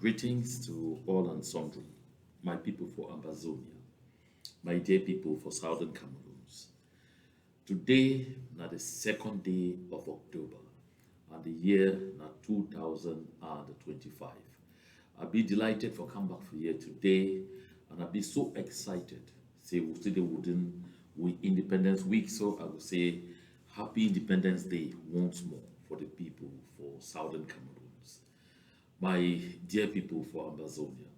Greetings to all and sundry, my people for Ambazonia, my dear people for Southern Cameroons. Today, na the second day of October, and the year na 2025. I'll be delighted for come back for here today, and I'll be so excited. Say we still within we Independence Week, so I will say Happy Independence Day once more for the people for Southern Cameroons. My dear people for Ambazonia,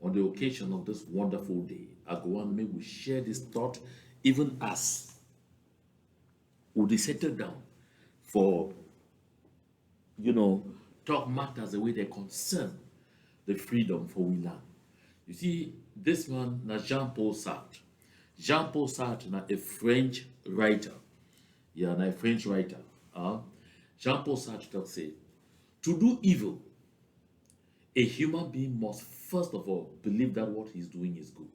on the occasion of this wonderful day, I go on make we share this thought, even as we settle down for talk matters the way they concern the freedom for we land. You see, this one na Jean-Paul Sartre. Jean-Paul Sartre na a French writer. Yeah, na a French writer. Jean-Paul Sartre talk say, to do evil, a human being must first of all believe that what he's doing is good.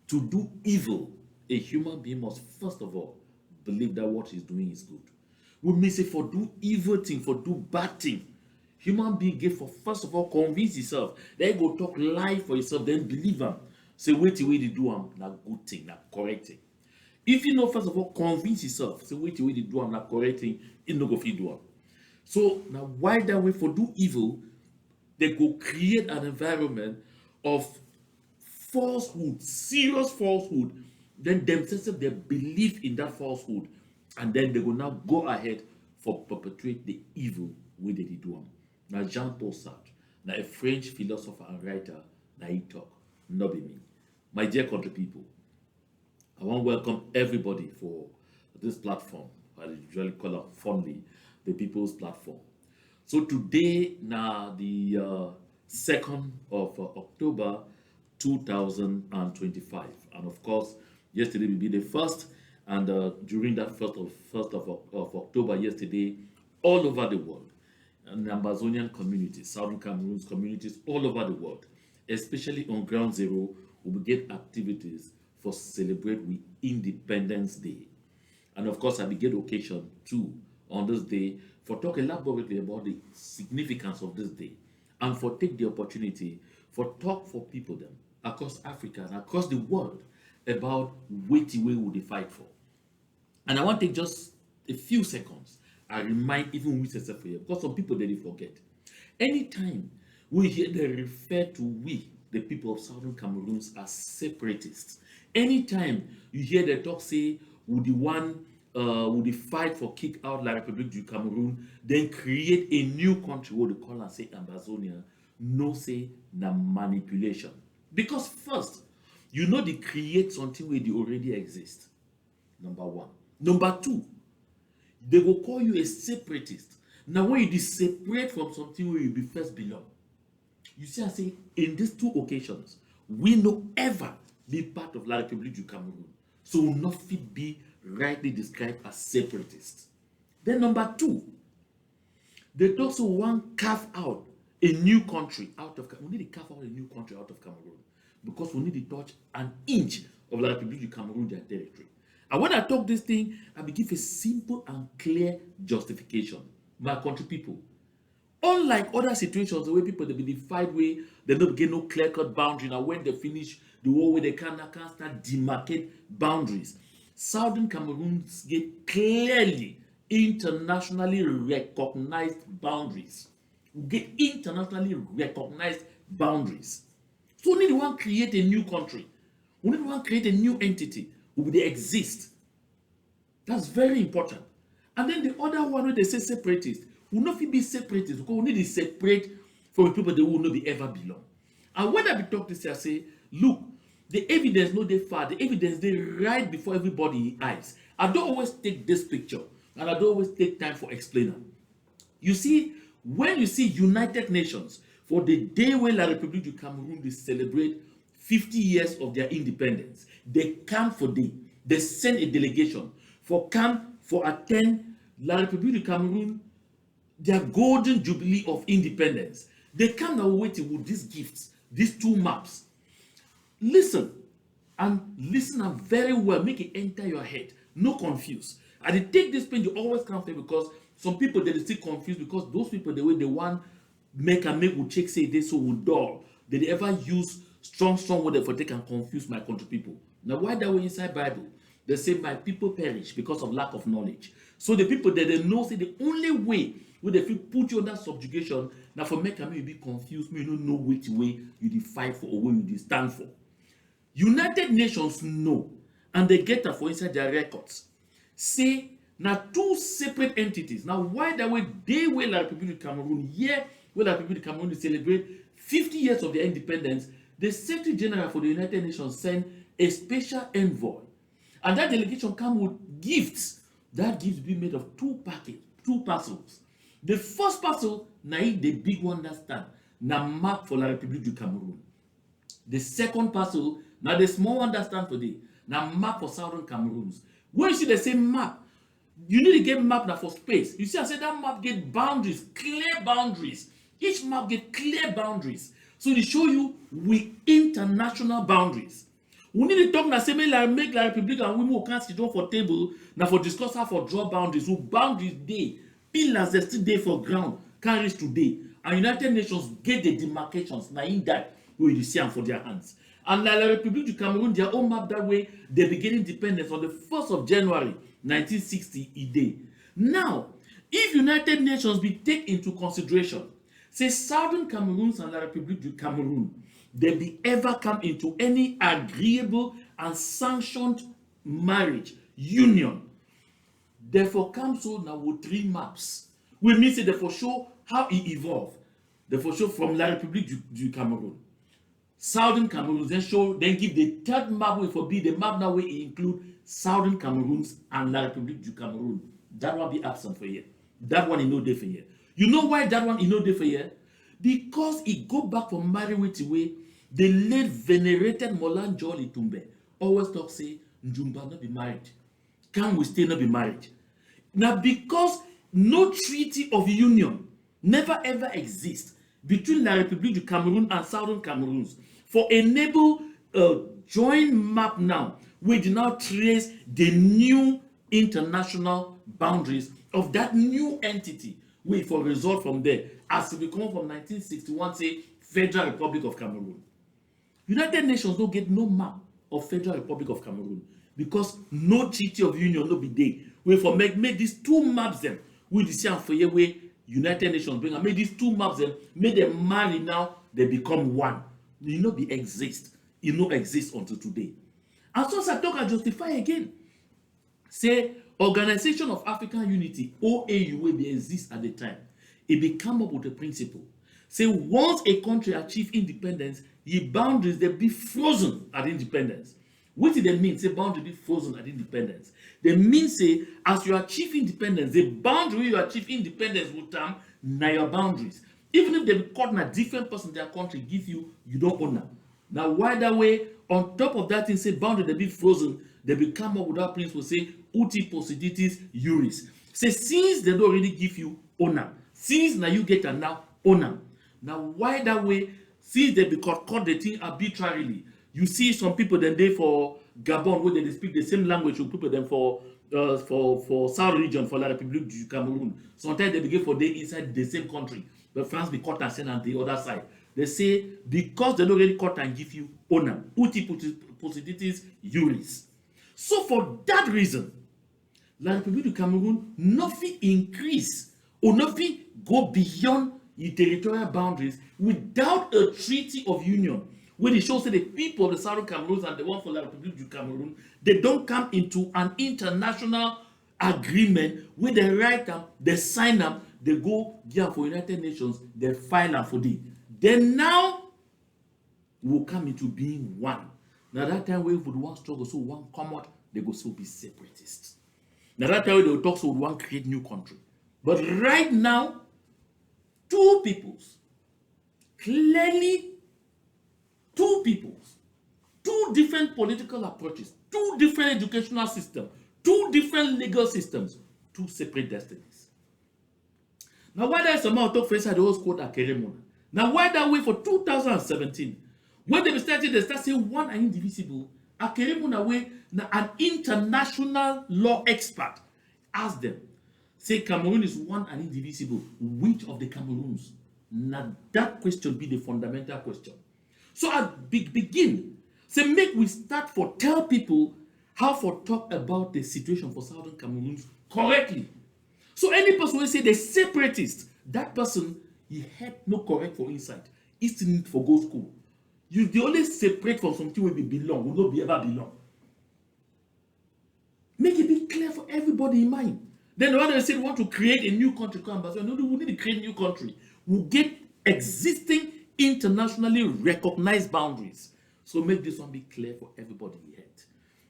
To do evil, a human being must first of all believe that what he's doing is good. We may say for do evil thing, for do bad thing. Human being get for first of all convince himself. Then go talk lie for yourself, then believe him. Say wait till they do him, na good thing, na correct thing. If you know first of all convince yourself, say wait till they do him, na correct thing, you no go fit do him. So now why that way for do evil, they go create an environment of falsehood, serious falsehood. Then themselves they believe in that falsehood, and then they will now go ahead for perpetrate the evil way they do them. Now Jean-Paul Sartre, now a French philosopher and writer, now he talk, not be me. My dear country people, I want to welcome everybody for this platform. I usually call it fondly the people's platform. So today, now the 2nd of October 2025, and of course, yesterday will be the first, and during that first of October, yesterday, all over the world, and Ambazonian communities, Southern Cameroon's communities, all over the world, especially on Ground Zero, we will get activities for celebrate with Independence Day. And of course, I will get occasion too on this day for talk elaborately about the significance of this day, and for take the opportunity for talk for people them across Africa and across the world about what way would they fight for. And I want to take just a few seconds and remind even we say for you, because some people they forget. Anytime we hear they refer to we, the people of Southern Cameroons, as separatists. Anytime you hear the talk say would the one would the fight for kick out La République du Cameroon, then create a new country what they call and say Ambazonia, no say na manipulation. Because first, you know they create something where they already exist. Number one. Number two, they will call you a separatist. Now, when you separate from something where you be first belong, you see, I say, in these two occasions, we no ever be part of La République du Cameroon. So will not fit be rightly described as separatists. Then number two, they also want carve out a new country out of Cameroon. We need to carve out a new country out of Cameroon because we need to touch an inch of La République du Cameroon, their territory. And when I talk this thing, I will give a simple and clear justification. My country people, unlike other situations where people they be fight way, they don't get no clear-cut boundary. Now when they finish the war where they can't start demarcate boundaries. Southern Cameroons get clearly internationally recognized boundaries. We get internationally recognized boundaries. So we need to create a new country. We need to create a new entity. Will they exist? That's very important. And then the other one where they say separatist, will not be separatist because we need to separate from the people that will not be ever belong. And when I be talk this, I say, look, the evidence no they far, the evidence they right before everybody eyes. I don't always take this picture and I don't always take time for explaining. You see, when you see United Nations for the day when La République du Cameroon they celebrate 50 years of their independence, they come for day. They send a delegation for come for attend La République du Cameroon, their golden jubilee of independence. They come now waiting with these gifts, these two maps. Listen and very well. Make it enter your head. No confuse. And they take this pain, you always come here because some people they still confused because those people the way they want make will check say this so will dull. Did they ever use strong word for they can confuse my country people? Now why that way inside Bible? They say my people perish because of lack of knowledge. So the people that they know say the only way where they feel put you under subjugation now for make you be confused, you don't know which way you dey fight for or what you dey stand for. United Nations know, and they get that for inside their records. Say now two separate entities. Now why that way they will like Republic of Cameroon, yeah, will like Republic of Cameroon celebrate 50 years of their independence, the Secretary General for the United Nations sent a special envoy. And that delegation come with gifts. That gift be made of two parcels. The first parcel, na the big one that stand, na map for La République du Cameroon. The second parcel, now the small one that stand today, now map for Southern Cameroons. When you see the same map, you need to get map now for space. You see, I said that map get boundaries, clear boundaries. Each map get clear boundaries. So they show you with international boundaries. We need to talk now, say make La République and we can't sit down for table now for discuss how for draw boundaries. So boundaries day, pillars they still day for ground, can't reach today. And United Nations get the demarcations now in that way you see them for their hands. And La République du Cameroon, their own map that way, they begin independence on the 1st of January 1960 a day. Now, if United Nations be take into consideration, say Southern Cameroons and La République du Cameroon, they be ever come into any agreeable and sanctioned marriage, union, therefore come so now with 3 maps. We mean say therefore show how it evolved. Therefore show from La République du Cameroon. Southern Cameroon then give the 3rd map way for be the map now will include Southern Cameroons and La République du Cameroon. That one be absent for here. That one is no day for here. You know why that one is no day for here? Because it go back from Mariwiti way, the late venerated Molan Jolly Tumbe always talk say Njumba not be married. Can we still not be married? Now because no treaty of union never ever exists between La République du Cameroon and Southern Cameroons for enable a joint map now, we do now trace the new international boundaries of that new entity. We for result from there as we come from 1961 say Federal Republic of Cameroon. United Nations don't get no map of Federal Republic of Cameroon because no treaty of union no be there. We for make these 2 maps them. We see for here way United Nations bring and make these 2 maps them, make them marry now, they become one. It no be exist. It no exist until today. And so I talk and justify again. Say Organization of African Unity, OAU, will be exist at the time. It be come up with a principle. Say once a country achieve independence, the boundaries they be frozen at independence. What do they mean? Say boundary be frozen at independence. They mean say as you achieve independence, the boundary you achieve independence will term na your boundaries. Even if they be caught in a different person in their country give you don't own them. Now why that way? On top of that thing, say boundary they be frozen, they will come up with that principle say uti possiditis iuris. Say since they don't really give you honor, since now you get an now honor. Now why that way? Since they be caught the thing arbitrarily. You see some people then they for Gabon where they speak the same language with people then for South region for La République du Cameroon. Sometimes they begin for they inside the same country, but France be caught and send on the other side. They say because they don't really cut and give you honor, uti possiditis iuris. So for that reason, La République du Cameroon nothing increase or nothing go beyond the territorial boundaries without a treaty of union. Where it shows that the people of the Southern Cameroons and the one for La République du Cameroon, they don't come into an international agreement where they write them, they sign them, they go give for United Nations, they file them for them. Then now will come into being one. Now that time we would one struggle, so one come out, they go so be separatists. Now that time they will talk so one create new country. But right now, 2 peoples, clearly 2 peoples, 2 different political approaches, 2 different educational systems, 2 different legal systems, 2 separate destinies. Now why that somehow talk first I always quote Akeremona. Now why that way for 2017? When they started, they start saying one are indivisible. Akeremona way now an international law expert asked them, say Cameroon is one and indivisible. Which of the Cameroons Now that question be the fundamental question. So I begin. Say make we start for tell people how for talk about the situation for Southern Cameroon correctly. So any person will say the separatist, that person he had no correct for inside. He still need for go school. You the only separate from something where we belong, will not be ever belong. Make it be clear for everybody in mind. Then when they say we want to create a new country called Ambazonia, no, we need to create a new country. We'll get existing internationally recognized boundaries. So make this one be clear for everybody yet.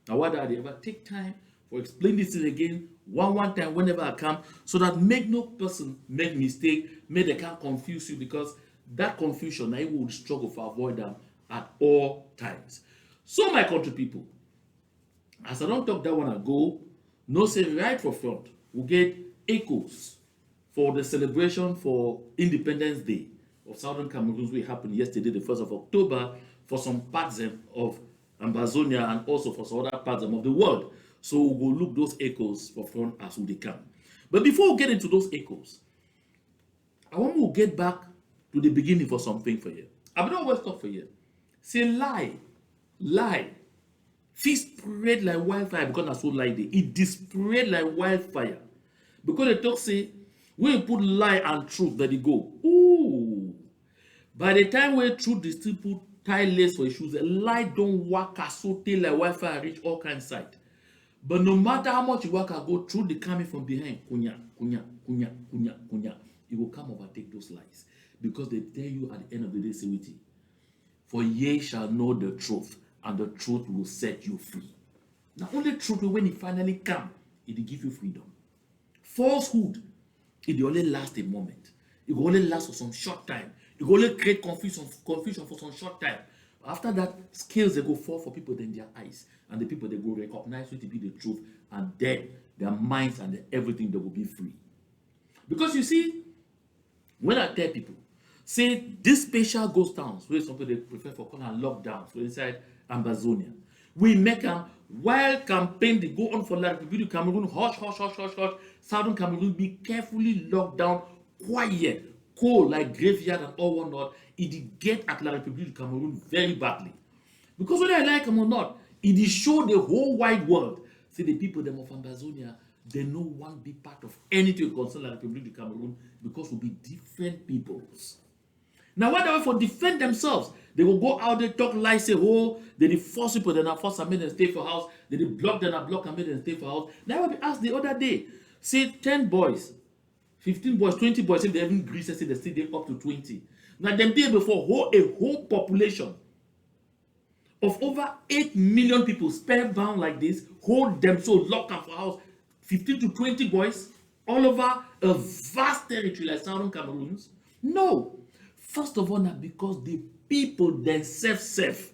Now, why do I ever take time for explain this thing again one time whenever I come, so that make no person make mistake, make they can't confuse you, because that confusion I will struggle for avoid them at all times. So my country people, as I don't talk that one ago, no say right for front, we get echoes for the celebration for Independence Day of Southern Cameroon, which happened yesterday, the 1st of October, for some parts of Ambazonia and also for some other parts of the world. So we'll look those echoes for front as they come. But before we get into those echoes, I want to get back to the beginning for something for you. I don't always talk for you. Say lie. Feet spread like wildfire because that's so lie day. It spread like wildfire. Because the talk say, when you put lie and truth, that it go. Ooh. By the time we truth is still put tie lace for shoes, a lie don't work as so tail like wildfire reach all kinds of sight. But no matter how much you work, I go through the coming from behind, kunya, it will come overtake those lies. Because they tell you at the end of the day, say with you, for ye shall know the truth, and the truth will set you free. Now, only truth when it finally come, it will give you freedom. Falsehood, it will only last a moment. It will only last for some short time. It will only create confusion for some short time. After that, scales they go fall for people in their eyes, and the people they go recognize it to be the truth, and then their minds and everything they will be free. Because you see, when I tell people, say this special ghost towns, where some people they prefer for calling lockdowns, so inside Ambazonia, we make them while campaign they go on for La Republic Cameroon, hush, Southern Cameroon be carefully locked down, quiet, cold like graveyard and all whatnot. It get at La Republic Cameroon very badly. Because whether I like them or not, it show the whole wide world. See the people them of Ambazonia, they no one be part of anything concern La Republic Cameroon, because we'll be different peoples. Now, why they for defend themselves? They will go out there, talk lies, say, oh, they force people, then I force and make them stay for house. They block, then I block and make them stay for house. Now, I will be asked the other day, say 10 boys, 15 boys, 20 boys, if they even Greece, say they stay there up to 20. Now, them day before, a whole population of over 8 million people spellbound like this, hold them so locked up for house, 15 to 20 boys, all over a vast territory like Southern Cameroons? No. First of all, not because the people themselves,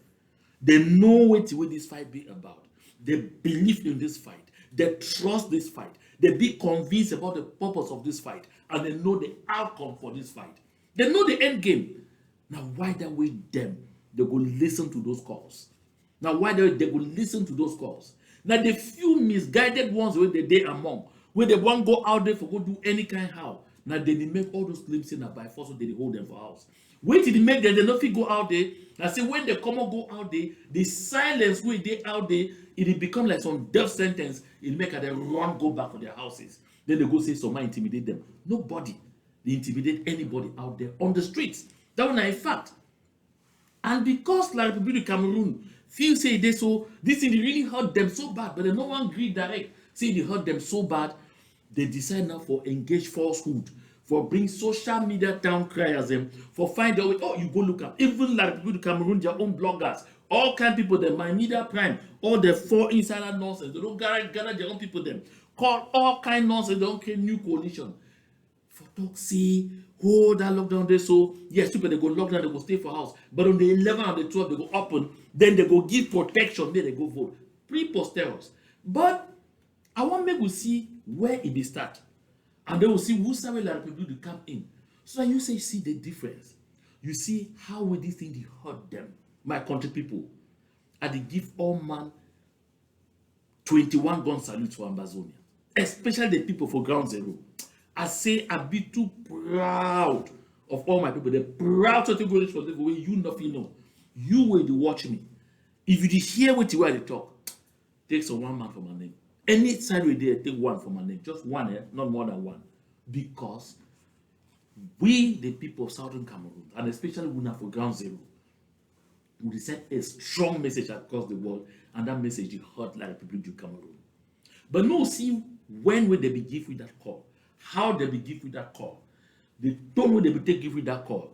they know what this fight be about. They believe in this fight. They trust this fight. They be convinced about the purpose of this fight. And they know the outcome for this fight. They know the end game. Now, why that way them? They go listen to those calls. Now, why they go listen to those calls? Now, the few misguided ones where they among, where they won't go out there for go do any kind how. Now they make all those claims in by force, so they hold them for house. Wait till they make them, they not go out there. I say when they come and go out there, the silence where they out there, it become like some death sentence. It make them run, go back to their houses. Then they go say somebody intimidate them. Nobody, they intimidate anybody out there on the streets. That one is a fact. And because La Republic Cameroon feel say they so this thing really hurt them so bad, but they no one agree direct. Say they hurt them so bad. They decide now for engage falsehood, for bring social media town criers them, for find out, oh, you go look at even like people to Cameroon, their own bloggers, all kind of people, them, my media prime, all the four insider nonsense, they don't gather their own people, them, call all kind of nonsense, they don't create new coalition. For talk, see, hold that lockdown there, so yes, people they go lockdown, they go stay for house, but on the 11 and the 12, they go open, then they go give protection, then they go vote. Pre-posterous. But I want make we see where it be start, and they will see who Samuel La Republic to come in, so that you say see the difference. You see how will this thing hurt them, my country people. And they give all man 21 gun salute for Ambazonia, especially the people for ground zero. I say I be too proud of all my people, the proud to go for the way you nothing know. You will watch me. If you did hear what you were talk, take some one man for my name. Any side we did, take one for my name. Just one, not more than one. Because we, the people of Southern Cameroon, and especially we for Ground Zero, we sent a strong message across the world, and that message is heard like Republic du Cameroon. But no, see, when will they be give with that call? How they be give with that call? The tone will they be take give with that call?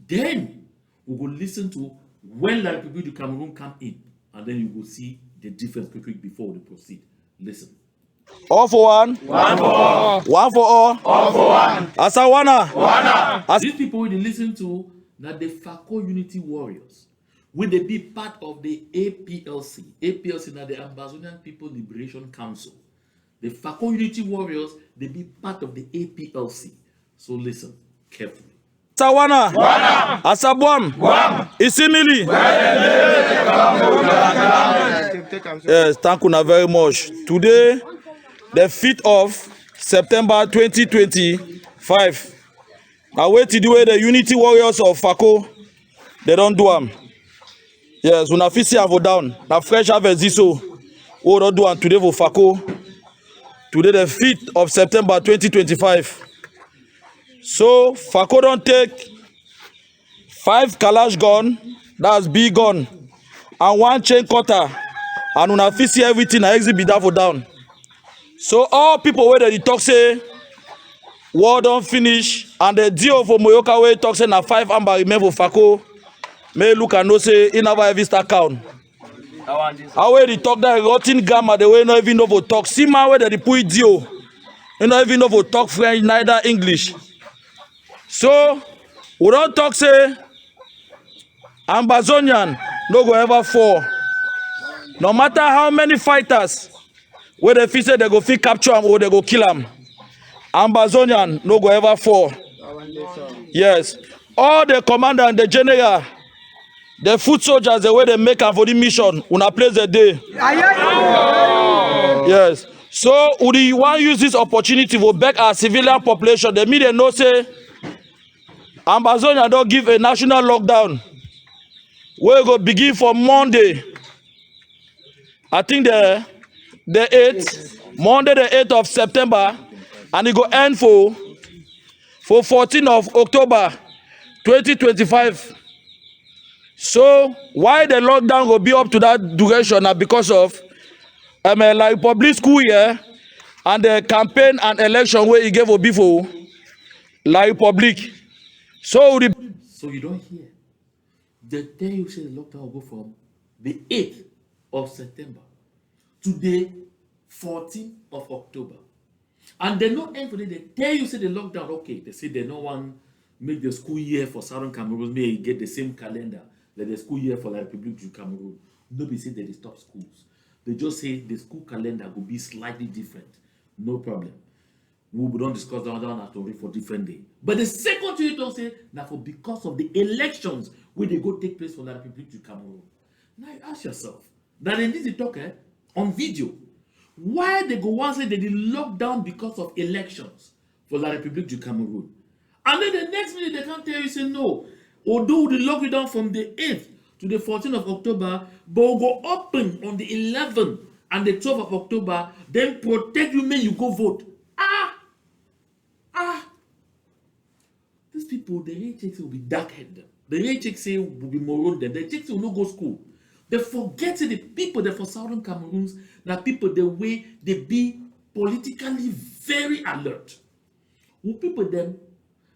Then we will listen to when La Republic du Cameroon come in, and then you will see the difference quickly before we proceed. Listen. All for one. One for all. One for all for one. Asawana. These people will listen to that the FACO Unity Warriors. Will they be part of the APLC? APLC now the Ambazonian People Liberation Council. The FACO Unity Warriors, they be part of the APLC. So listen carefully. Asawana. Asabwam. Isimili. Yes, thank you very much. Today, the 5th of September 2025. I wait to do the Unity Warriors of FACO. They don't do them. Yes, we have to down. Now fresh harvest this so. We don't do them today for FACO. Today, the 5th of September 2025. So, FACO don't take 5 Kalash gun, that's big gun, and 1 chain cutter, and una fit see everything I exhibit that for down. So all people where they talk say war don't finish, and the deal for Moyoka way talk say na 5 amber remain for FACO. May look and no say he never ever start count. How way they talk that rotten grammar the way not even know for talk. See man where they put deal, you not even know for talk French neither English. So we don't talk say Ambazonian no go ever fall. No matter how many fighters where they feel say they go fit capture him or they go kill him, Ambazonian no go ever fall. Yes. All the commander and the general, the foot soldiers, the way they make am for the mission, una place the day. Yes. So we want use this opportunity to beg our civilian population. The media know say Ambazonia don't give a national lockdown. We go begin from Monday. I think the 8th, Monday the 8th of September, and it go end for 14th of October 2025. So why the lockdown will be up to that duration now because of like public school year and the campaign and election where he gave a before like public. So you don't hear. The day you say the lockdown will go from the 8th of September to the 14th of October. And they no end for the day you say the lockdown, okay, they say they no one make the school year for Southern Cameroon, may get the same calendar like the school year for the Republic du Cameroon. Nobody say they stop schools. They just say the school calendar will be slightly different. No problem. We don't discuss that one for different day. But the second thing you don't say, now for because of the elections where they go take place for the Republic du Cameroon. Now you ask yourself, that in this talk on video, why they go once say they did lock down because of elections for the Republic du Cameroon? And then the next minute they can't tell you, say no. Although they lock it down from the 8th to the 14th of October, but will go open on the 11th and the 12th of October, then protect you when you go vote. These people, the HX will be dark-headed. The HX will be moronded. The HX will not go school. They forget the people that for Southern Cameroons, that people the way they be politically very alert. Who people them,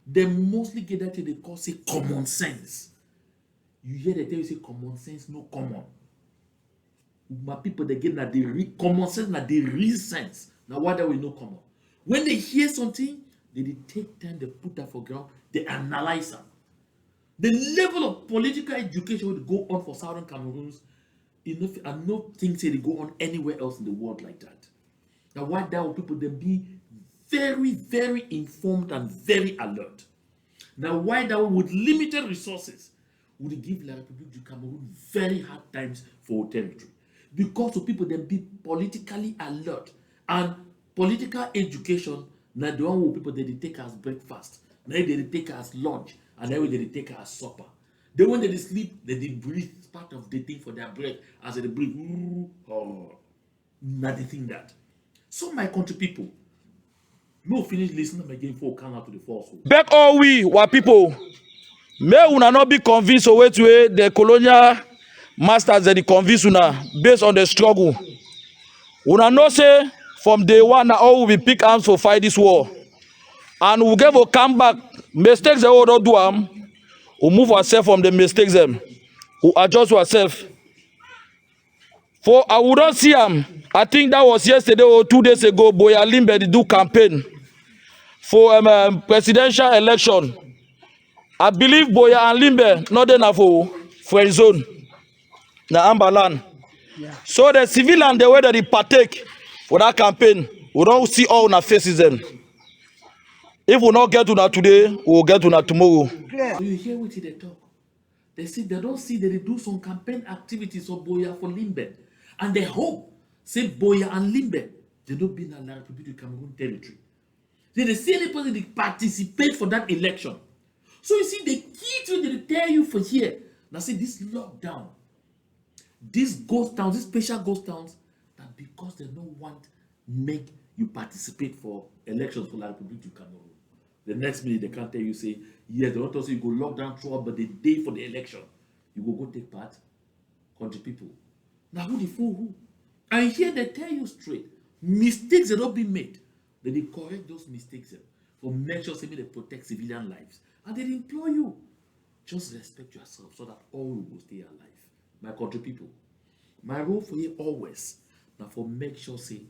they mostly get that they call say common sense. You hear they tell you say common sense, no common. My people they get that the common sense, that the real sense. Now why that we no common? When they hear something, they take time, they put that for ground, they analyze them. The level of political education will go on for Southern Cameroons, and no things say they go on anywhere else in the world like that. Now why that will people they be very, very informed and very alert. Now why that with limited resources would give La Republic du Cameroon very hard times for territory. Because of people then be politically alert and political education, now the one who people they take as breakfast. Now they take as lunch, and then they take as supper. Then when they sleep, they breathe. It's part of the thing for their breath. As they breathe, oh, nothing that. So my country people, no finish listening again before come out to the falsehood. Beg all we white people, may una not be convinced away to the colonial masters that they convince una based on the struggle. Una know say from day one na all will be pick arms to fight this war. And we get to come back. Mistakes they will not do them. We move ourselves from the mistakes them. We adjust ourselves. For I wouldn't see them. I think that was yesterday or 2 days ago. Boya Limbe did do campaign for presidential election. I believe Boya and Limbe not enough for friend zone. Na Ambaland. So the civilian the way that they partake for that campaign, we don't see all our faces them. If we not get to that today, we will get to that tomorrow. So you hear what they talk. They say they don't see that they do some campaign activities for Boya for Limbe. And they hope, say Boya and Limbe, they don't be in the Republic of Cameroon territory. They see any person they participate for that election. So you see, the key to they tell you for here. Now say this lockdown, these ghost towns, these special ghost towns, that because they don't want make you participate for elections for the Republic of Cameroon. The next minute they can't tell you, say, yes, they want to say you go lock down throughout, but the day for the election, you go take part. Country people. Now who the fool who? And here they tell you straight, mistakes that don't be made. Then they correct those mistakes for make sure they protect civilian lives. And they implore you, just respect yourself so that all will stay alive. My country people, my role for you always, now for make sure say,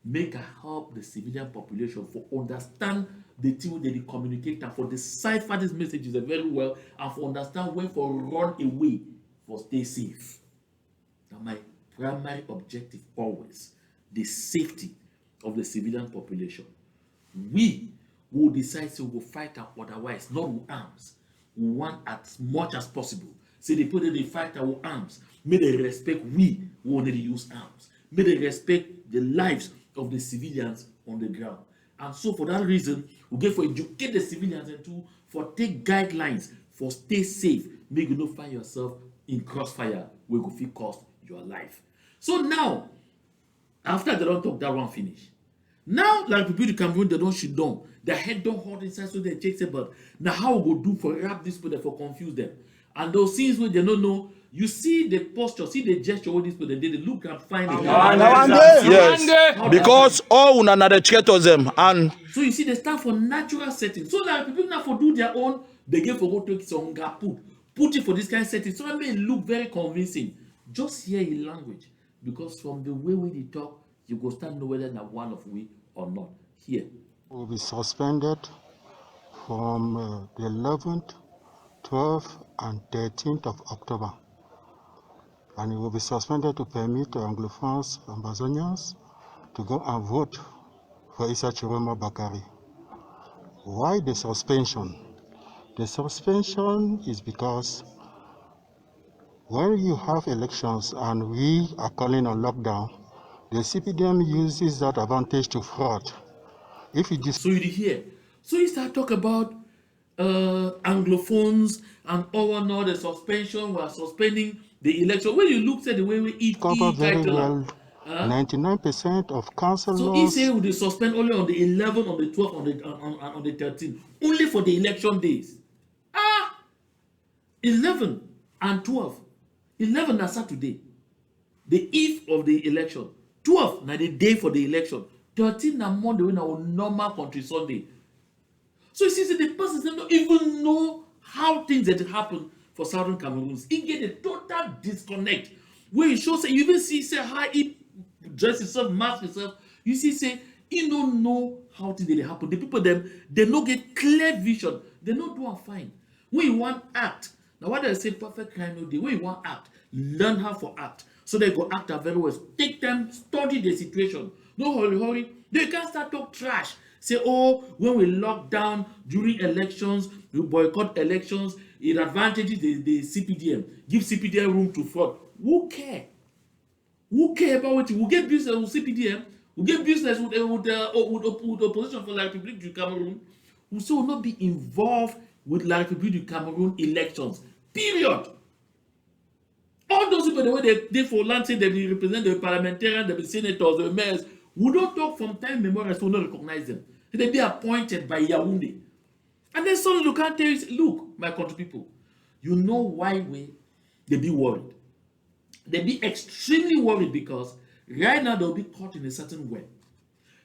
make a help the civilian population for understand the thing that they communicate and for decipher these messages very well and for understand when for run away for stay safe. Now my primary objective always, the safety of the civilian population. We will decide to go fight otherwise, not with arms. We want as much as possible. Say the people that they fight with arms, may they respect we who only use arms. May they respect the lives of the civilians on the ground. And so for that reason, we get for educate the civilians and to for take guidelines for stay safe. Make you not find yourself in crossfire where you feel cost your life. So now, after they don't talk that one finish. Now, like people in Cameroon, they don't shit down. Their head don't hold inside, so they check about now how we go do for wrap this people for confuse them. And those things where they don't know, you see the posture, see the gesture, what these people they look and find it. Yes, because all una na the cheaters them and so you see they stand for natural settings. So like people now for do their own, they get for go take some put it for this kind of setting. So that may look very convincing. Just hear in language, because from the way we talk, you go start know whether they're one of we or not. Here. Will be suspended from the 11th, 12th, and 13th of October. And it will be suspended to permit Anglophones, Ambazonians, to go and vote for Issa Chiroma Bakari. Why the suspension? The suspension is because when you have elections and we are calling on lockdown, the CPDM uses that advantage to fraud. If you just so you hear, so you start talk about Anglophones and all the suspension. We are suspending the election. When you look at the way we eat, cover very well 99% of councillors. So he say we suspend only on the 11th, on the 12th, on the 13th, only for the election days. 11 and 12. 11 na Saturday, the eve of the election. 12 na the day for the election. 13 na Monday when our normal country Sunday. So you see, the person don't even know how things that happen for Southern Cameroons. He get a total disconnect. Where it shows, you even see, say, how he dress himself, mask himself. You see, say, he don't know how things they happen. The people, them, they don't get clear vision. They don't do a fine. When you want act, now what they say, perfect crime no day. When you want act, learn how to act. So they go act very well. Take time, study the situation. No hurry. They can't start talk trash. Say, oh, when we lock down during elections, we boycott elections, it advantages the CPDM. Give CPDM room to fraud. Who care? Who care about what you will get business with CPDM? We get business with opposition for the Republic of Cameroon. will say will not be involved with La République du Cameroon elections. Period. All those people, the way they for land say they represent the parliamentarians, the senators, the mayors, we don't talk from time immemorial, so we don't recognize them. They be appointed by Yaoundé. And then suddenly you can't tell you, look, my country people, you know why they be worried. They be extremely worried because right now they'll be caught in a certain way.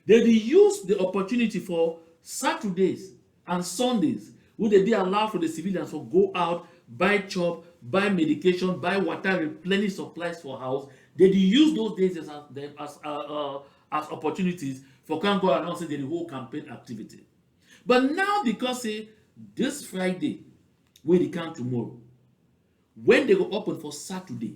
They use the opportunity for Saturdays and Sundays where they be allowed for the civilians to go out, buy chop, buy medication, buy water, replenish supplies for house. They use those days as opportunities for can go around say the whole campaign activity. But now because say this Friday, where they come tomorrow, when they go open for Saturday,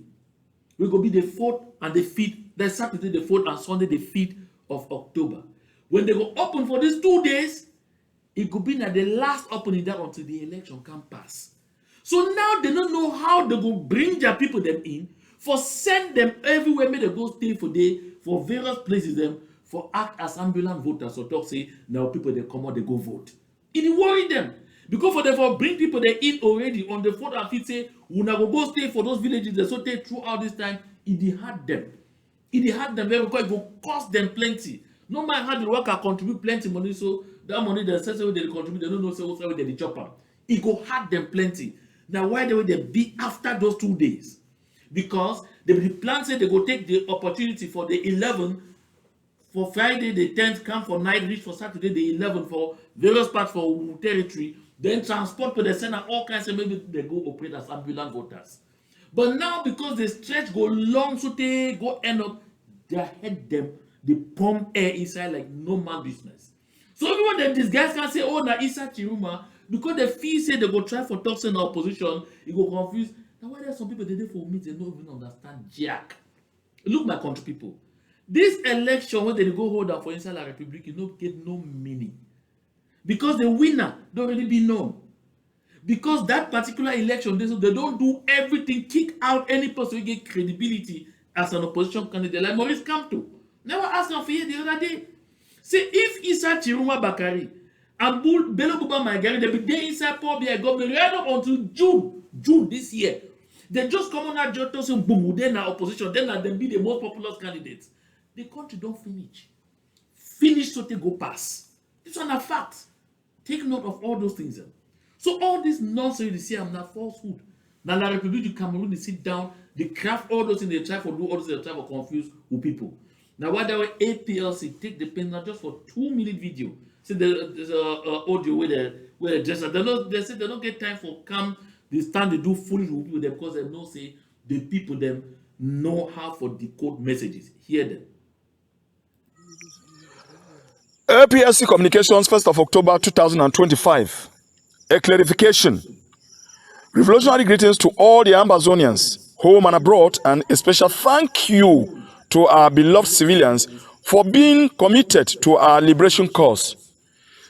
we go be the 4th and the 5th, then Saturday the 4th and Sunday the 5th of October. When they go open for these 2 days, it could be at the last opening there until the election can pass. So now they don't know how they go bring their people them in, for send them everywhere, make they go stay for day for various places them for act as ambulant voters. So talk say now people they come out they go vote. It worry them. Because for them for bring people they in already on the 4th and 5th say we now go stay for those villages they so take throughout this time, it had them. It had them very because it will cost them plenty. No matter how the worker contribute plenty money, so that money they say they contribute, they don't know say what they chop up. It go hard them plenty. Now why they will they be after those 2 days? Because the plan said they go take the opportunity for the 11th, for Friday the 10th, come for night, reach for Saturday the 11th for various parts for territory, then transport to the center, all kinds of maybe they go operate as ambulant voters. But now because the stretch go long, so they go end up, they head them, they pump air inside like no man business. So everyone that these guys can say, oh, na Isa Chiruma, because the fee say they go try for toxin or opposition, it go confuse. Now why there are some people they for me, they don't even understand jack. Look, my country people, this election when they go hold up for inside La Republic, you don't get no meaning. Because the winner don't really be known. Because that particular election, they don't do everything, kick out any person who get credibility as an opposition candidate, like Maurice Kamto. Never asked him for you the other day. See, if Isa Chiruma Bakari and Bello Buba Magari, they be there inside Poor Bear government right up until June this year. They just come on that Joto saying, boom, then our opposition, then them be the most popular candidates. The country don't finish. Finish so they go pass. This one a fact. Take note of all those things. So all this nonsense you see, I'm not falsehood. Now La République du Cameroon, they sit down, they craft all those things, they try for do all those, they try for confuse with people. Now why that way APLC take the pen not just for 2-minute video. See there's audio where they just they say they don't get time for come, they stand, they do foolish with them because they know say the people them know how for decode messages. Hear them. APLC Communications, 1st of October 2025. A clarification. Revolutionary greetings to all the Ambazonians, home and abroad, and a special thank you to our beloved civilians for being committed to our liberation cause.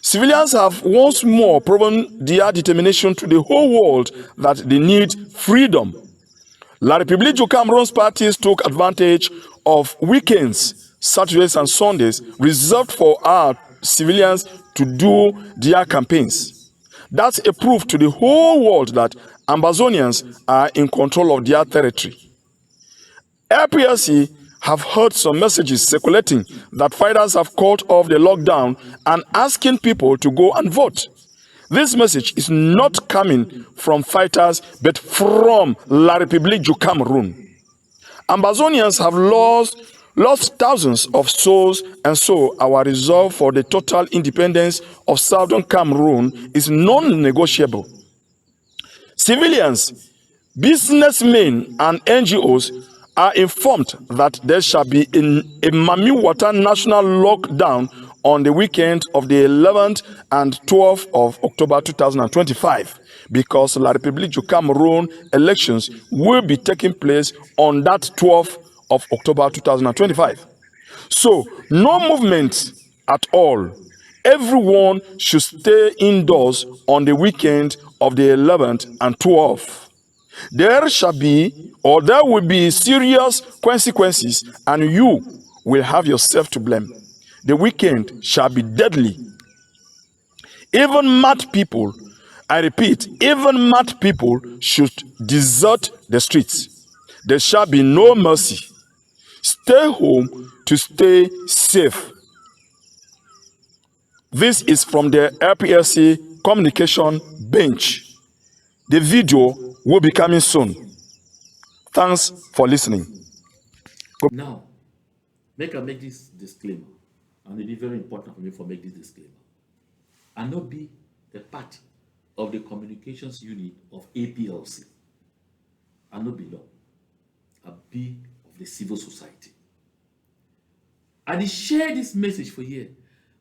Civilians have once more proven their determination to the whole world that they need freedom. La République du Cameroon's parties took advantage of weekends, Saturdays and Sundays reserved for our civilians to do their campaigns. That's a proof to the whole world that Ambazonians are in control of their territory. APLC have heard some messages circulating that fighters have called off the lockdown and asking people to go and vote. This message is not coming from fighters but from La République du Cameroon. Ambazonians have lost thousands of souls, and so our resolve for the total independence of Southern Cameroon is non-negotiable. Civilians, businessmen, and NGOs are informed that there shall be a Mami Water national lockdown on the weekend of the 11th and 12th of October 2025 because La République du Cameroon elections will be taking place on that 12th of October 2025. So, no movement at all. Everyone should stay indoors on the weekend of the 11th and 12th. There will be serious consequences, and you will have yourself to blame. The weekend shall be deadly. Even mad people, I repeat, even mad people should desert the streets. There shall be no mercy. Stay home to stay safe. This is from the LPLC communication bench. The video will be coming soon. Thanks for listening. Now, make this disclaimer, and it is very important for me to make this disclaimer. I not be a part of the communications unit of APLC. I not belong. I be of the civil society. I dey share this message for here.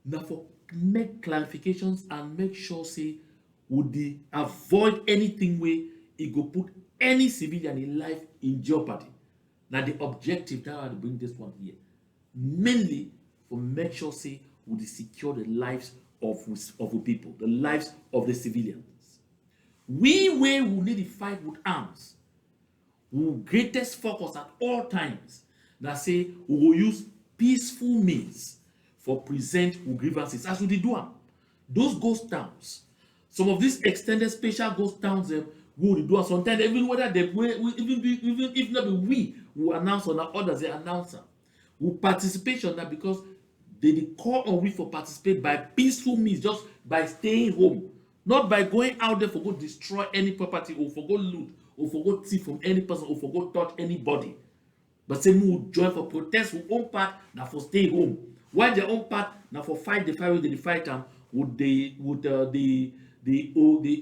Now for make clarifications and make sure say would they avoid anything where it go put any civilian in life in jeopardy. Now the objective now I bring this one here. Mainly for make sure say would they secure the lives of the people, the lives of the civilians. We will need to fight with arms. We greatest focus at all times that say we will use peaceful means for present our grievances as we did do am. Those ghost towns, some of these extended special ghost towns we will do am sometimes even whether they even if not be we will announce on our others they announce am. We participate on that because they call on we for participate by peaceful means, just by staying home, not by going out there for go destroy any property or for go loot or for go thief from any person or for go touch anybody. But say we will join for protest with own part now for stay home. While their own part now for fight the fight with the fight them with the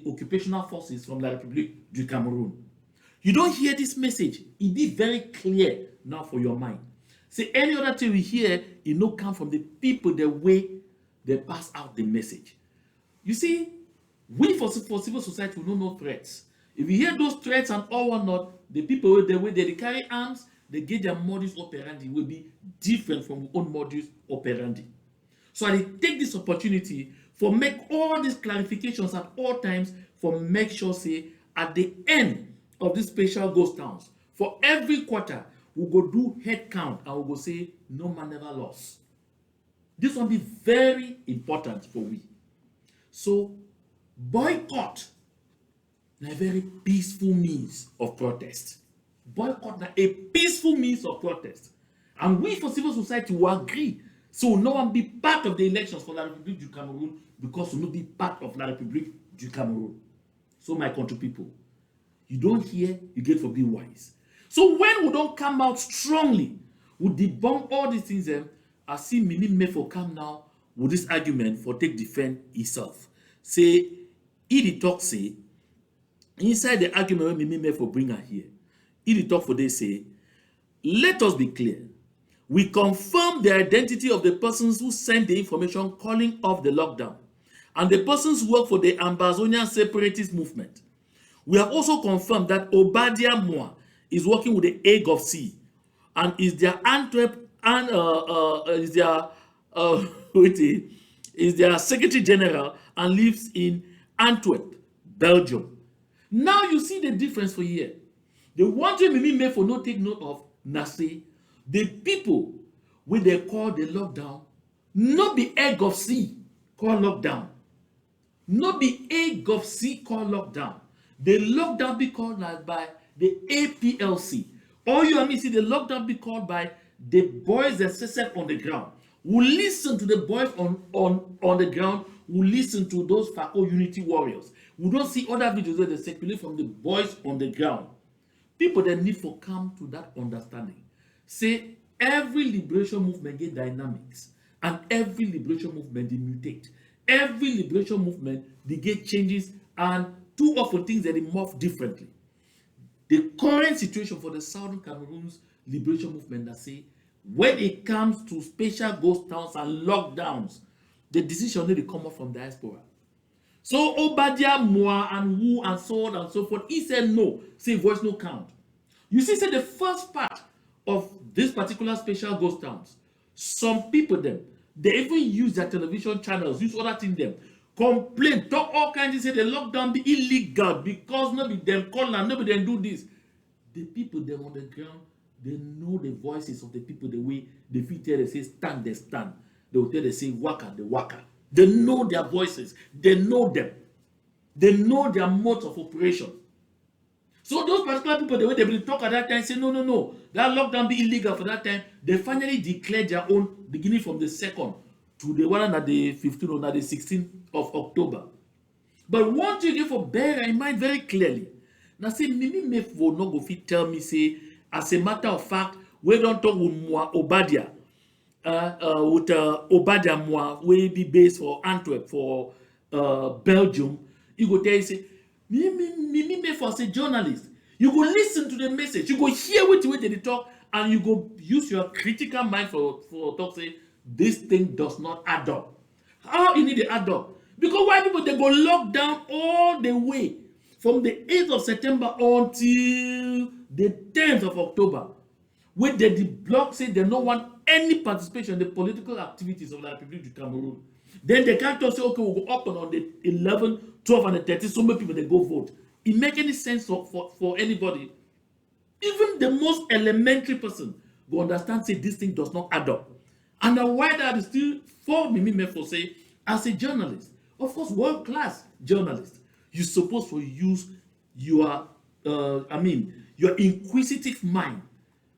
occupational forces from the République du Cameroon. You don't hear this message. It is very clear now for your mind. Say any other thing we hear, it no come from the people the way they pass out the message. You see, we for civil society we know no threats. If you hear those threats and all whatnot, the people the way they carry arms, they get their modus operandi will be different from our own modus operandi. So I take this opportunity for make all these clarifications at all times for make sure say at the end of these special ghost towns, for every quarter, we go do head count and we go say no man never lost. This will be very important for we. So boycott na a very peaceful means of protest. Boycott na a peaceful means of protest. And we for civil society will agree. So no one be part of the elections for La République du Cameroon because we no be part of La République du Cameroon. So my country people, you don't hear, you get for be wise. So when we don't come out strongly, we debunk all these things, I see Mini Mefo come now with this argument for take defend himself. Say, he talk say, inside the argument when Mimi Mefo bring her here, he talk for they say, let us be clear. We confirm the identity of the persons who sent the information calling off the lockdown and the persons who work for the Ambazonia separatist movement. We have also confirmed that Obadia Moa is working with the Hague of Sea and is their Antwerp and is their Secretary General and lives in Antwerp, Belgium. Now you see the difference for here. The one thing we made for no take note of, Nase, the people when they call the lockdown, not the Hague of Sea call lockdown. Not the Hague of Sea call lockdown. The lockdown be called by the APLC. Or you and me see the lockdown be called by the boys that set on the ground. We listen to the boys on the ground. We listen to those FACO unity warriors. We don't see other videos where they circulate from the boys on the ground. People that need to come to that understanding. Say every liberation movement get dynamics and every liberation movement they mutate. Every liberation movement they get changes and too often things that they morph differently. The current situation for the Southern Cameroon's liberation movement that say when it comes to special ghost towns and lockdowns, the decision need to come up from diaspora. So Obadia, Moa, and Wu, and so on and so forth, he said no, say voice no count. You see, say the first part of this particular special ghost towns, some people them, they even use their television channels, use other things them, complain, talk all kinds of say the lockdown be illegal because nobody them call and nobody them do this. The people them on the ground, they know the voices of the people the way they feel tell they say stand, they stand. They will tell they say waka, they waka. They know their voices. They know them. They know their modes of operation. So those particular people, the way they will talk at that time, say, no, no, no, that lockdown be illegal for that time. They finally declared their own beginning from the 2nd to the one at the 15th or the 16th of October. But one thing you for bear in mind very clearly. Now say Mimi Mefo no go fit tell me say, as a matter of fact, we don't talk with Moa Obadia. With Obadia Moa, we be based for Antwerp, for Belgium. You go tell you say, Mimi Mefo as a journalist. You go listen to the message, you go hear what they talk, and you go use your critical mind for talk say, this thing does not add up. How you need to add up? Because why people they go lock down all the way from the 8th of September until the 10th of October, where they block say they don't want any participation in the political activities of the Republic of Cameroon. Then they can't just say, okay, we'll go open on the 11th, 12th, and the 13th. So many people they go vote. It make any sense for anybody? Even the most elementary person will understand say this thing does not add up. And why that is still for Mimi Mefo say, as a journalist, of course, world-class journalist, you're supposed to use your, your inquisitive mind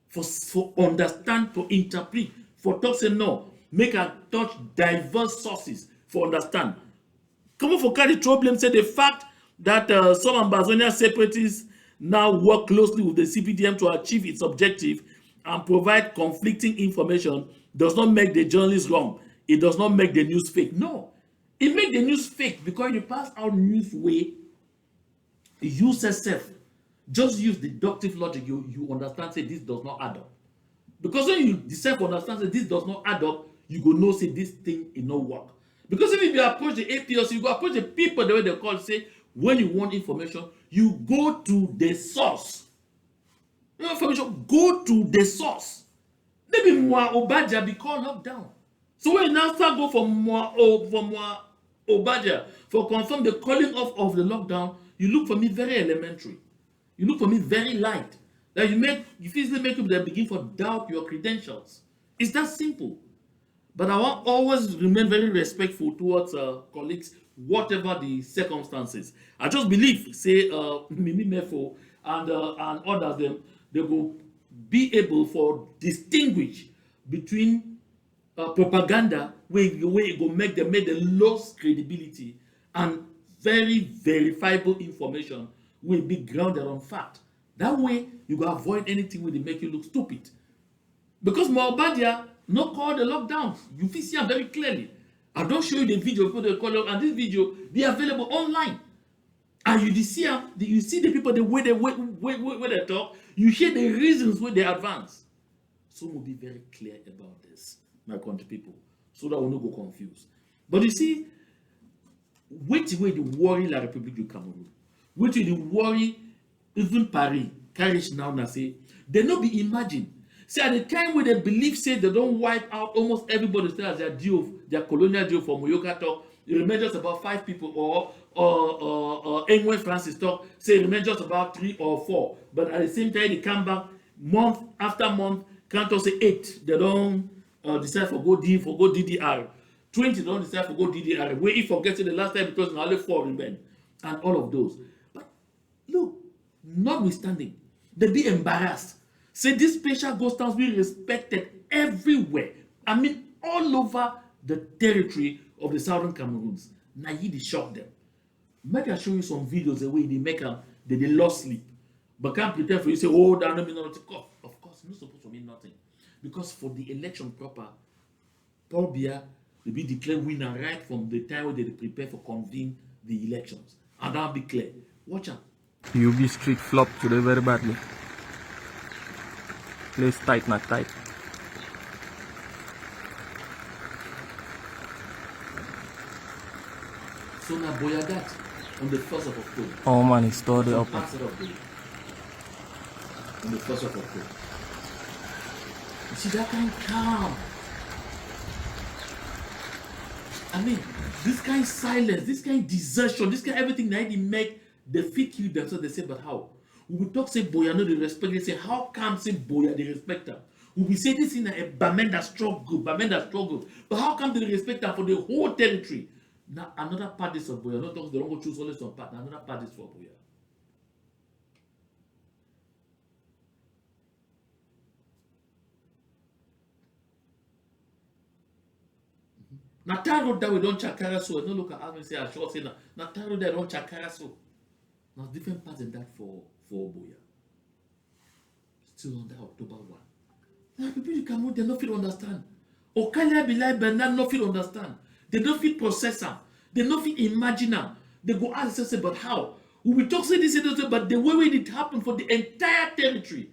for understand, to interpret, for talk say no, make a touch diverse sources for understand. Come on for carry problem say the fact that some Ambazonia separatists now work closely with the CPDM to achieve its objective and provide conflicting information does not make the journalist wrong. It does not make the news fake. No, it makes the news fake because you pass out news way. Use yourself. Just use deductive logic. You understand say this does not add up. Because when you decide to understand that this does not add up, you go know say this thing is not work. Because if you approach the APLC, you go approach the people the way they call say when you want information, you go to the source. Information, go to the source. Maybe Moa Obadia be called lockdown. So when you now start go for Moa Obadia for confirm the calling off of the lockdown, you look for me very elementary. You look for me very light. That you physically make people that begin to doubt your credentials. It's that simple. But I want always remain very respectful towards colleagues, whatever the circumstances. I just believe, say, Mimi Mefo and others, they will be able for distinguish between propaganda where it will make them the lost credibility and very verifiable information will be grounded on fact. That way you will avoid anything where they make you look stupid. Because Moabadia no call the lockdowns. You can see them very clearly. I don't show you the video people they call it, and this video be available online. And you see the people the way they talk, you hear the reasons why they advance. So we'll be very clear about this, my country people, so that we don't go confused. But you see, which way the worry la Republic du Cameroon, which way the worry even Paris, Paris now say, they not be imagine. See, at the time where they believe, say they don't wipe out almost everybody still as their colonial deal for Moyoka talk, it remains just about 5 people, or England Francis talk, say it remains just about 3 or 4. But at the same time, they come back month after month, can't say 8. They don't decide for go DDR. 20 don't decide for go DDR. Where if forgetting the last time because only 4 remain. And all of those. But look, notwithstanding, they be embarrassed. Say this special ghost towns be respected everywhere. I mean, all over the territory of the Southern Cameroons. Now they shock them. Make I show you some videos the way they make them, they lost sleep. But can't pretend for you say, oh, that don't mean nothing. Of course, it's not supposed to mean nothing. Because for the election proper, Paul Biya will be declared winner right from the time when they prepare for convene the elections. And that'll be clear. Watch out. UB Street flop today very badly. Place tight, not tight. So now Boyagat on the 1st of October. Oh man, it's totally up. On the 1st of October. You see that kind of calm. I mean, this kind of silence, this kind of desertion, this kind of everything that they make, they fit kill themselves. They say, but how? We will talk, say, Boya, no, they respect. They say, how come, say, Boya, they respect them? We say this in a Bamenda struggle, Bamenda struggle. But how come they respect them for the whole territory? Now another part is for Boya. Not talking they don't go choose only some part. Another part is for Boya. Now road that we don't chakara so. Don't look at how we say I short say now road that don't chakara so. Now different parts in that for Boya. Still on that October 1. Now people in Cameroon, they don't feel understand. Okanya Bilai Bernard no feel understand. They don't feel process them. They don't feel imagine them. They go ask themselves, but how? We will talk say this, but the way it happened for the entire territory,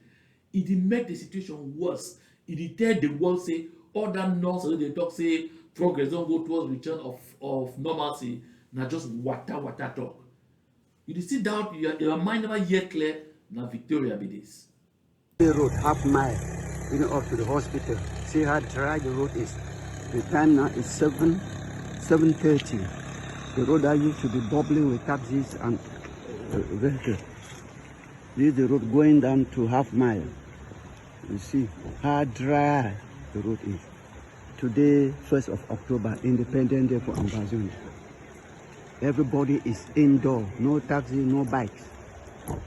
it did make the situation worse. It did tell the world say all that nonsense they talk say progress don't go towards return of normalcy. Now just water talk. You sit down, your mind never yet clear. Now Victoria be this. The road half mile, up to the hospital. See how dry the road is. The time now is 7:30. The road that used to be bubbling with taxis and vehicles. This is the road going down to half mile. You see how dry the road is. Today, 1st of October, Independence Day for Ambazonia. Everybody is indoor, no taxi, no bikes.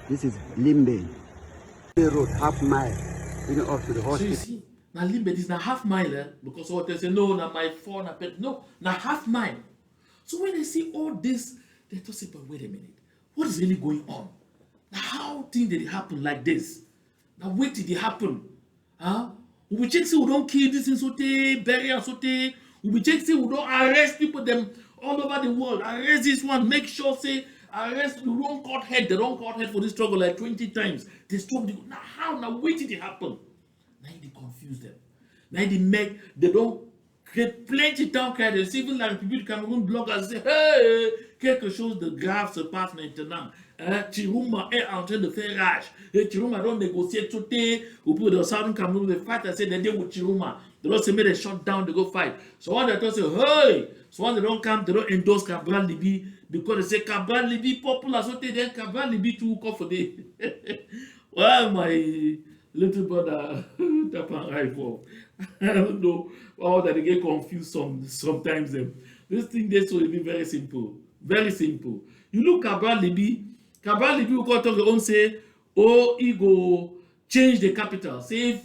This is Limbe. The road half mile, up to the hospital. So you see, now Limbe is now half mile, because what they say, no, now my phone, no, now half mile. So when they see all this, they just say, but wait a minute, what is really going on? Now how things did it happen like this? Now wait did it happen? Huh? We will check say we don't kill this in Sote, bury and Sote. We will check say we don't arrest people them all over the world. Arrest this one, make sure say arrest the wrong court head for this struggle like 20 times. They struggle. Now how? Now wait did it happen? Now they confuse them. Now they don't create plenty de temps qu'il y a des civils, la République du Cameroun bloque à dire hey, quelque chose de grave se passe maintenant. Chiruma est en train de faire rage. Et Chiruma doit négocier tout au bout de Southern Cameroon. The fight I said they deal with Chiruma. They don't say make a shut down, they go fight. So when they don't say hey, so when they don't come, they don't endorse Cabral Libby because they say Cabral Libby popular. So then Cabral Libby too come for day. Well, my little brother, Tapan Rifle. I don't know how that they get confused sometimes. This thing they so be very simple. Very simple. You look Cabral Libby will go talk on say, oh, he go change the capital. Say if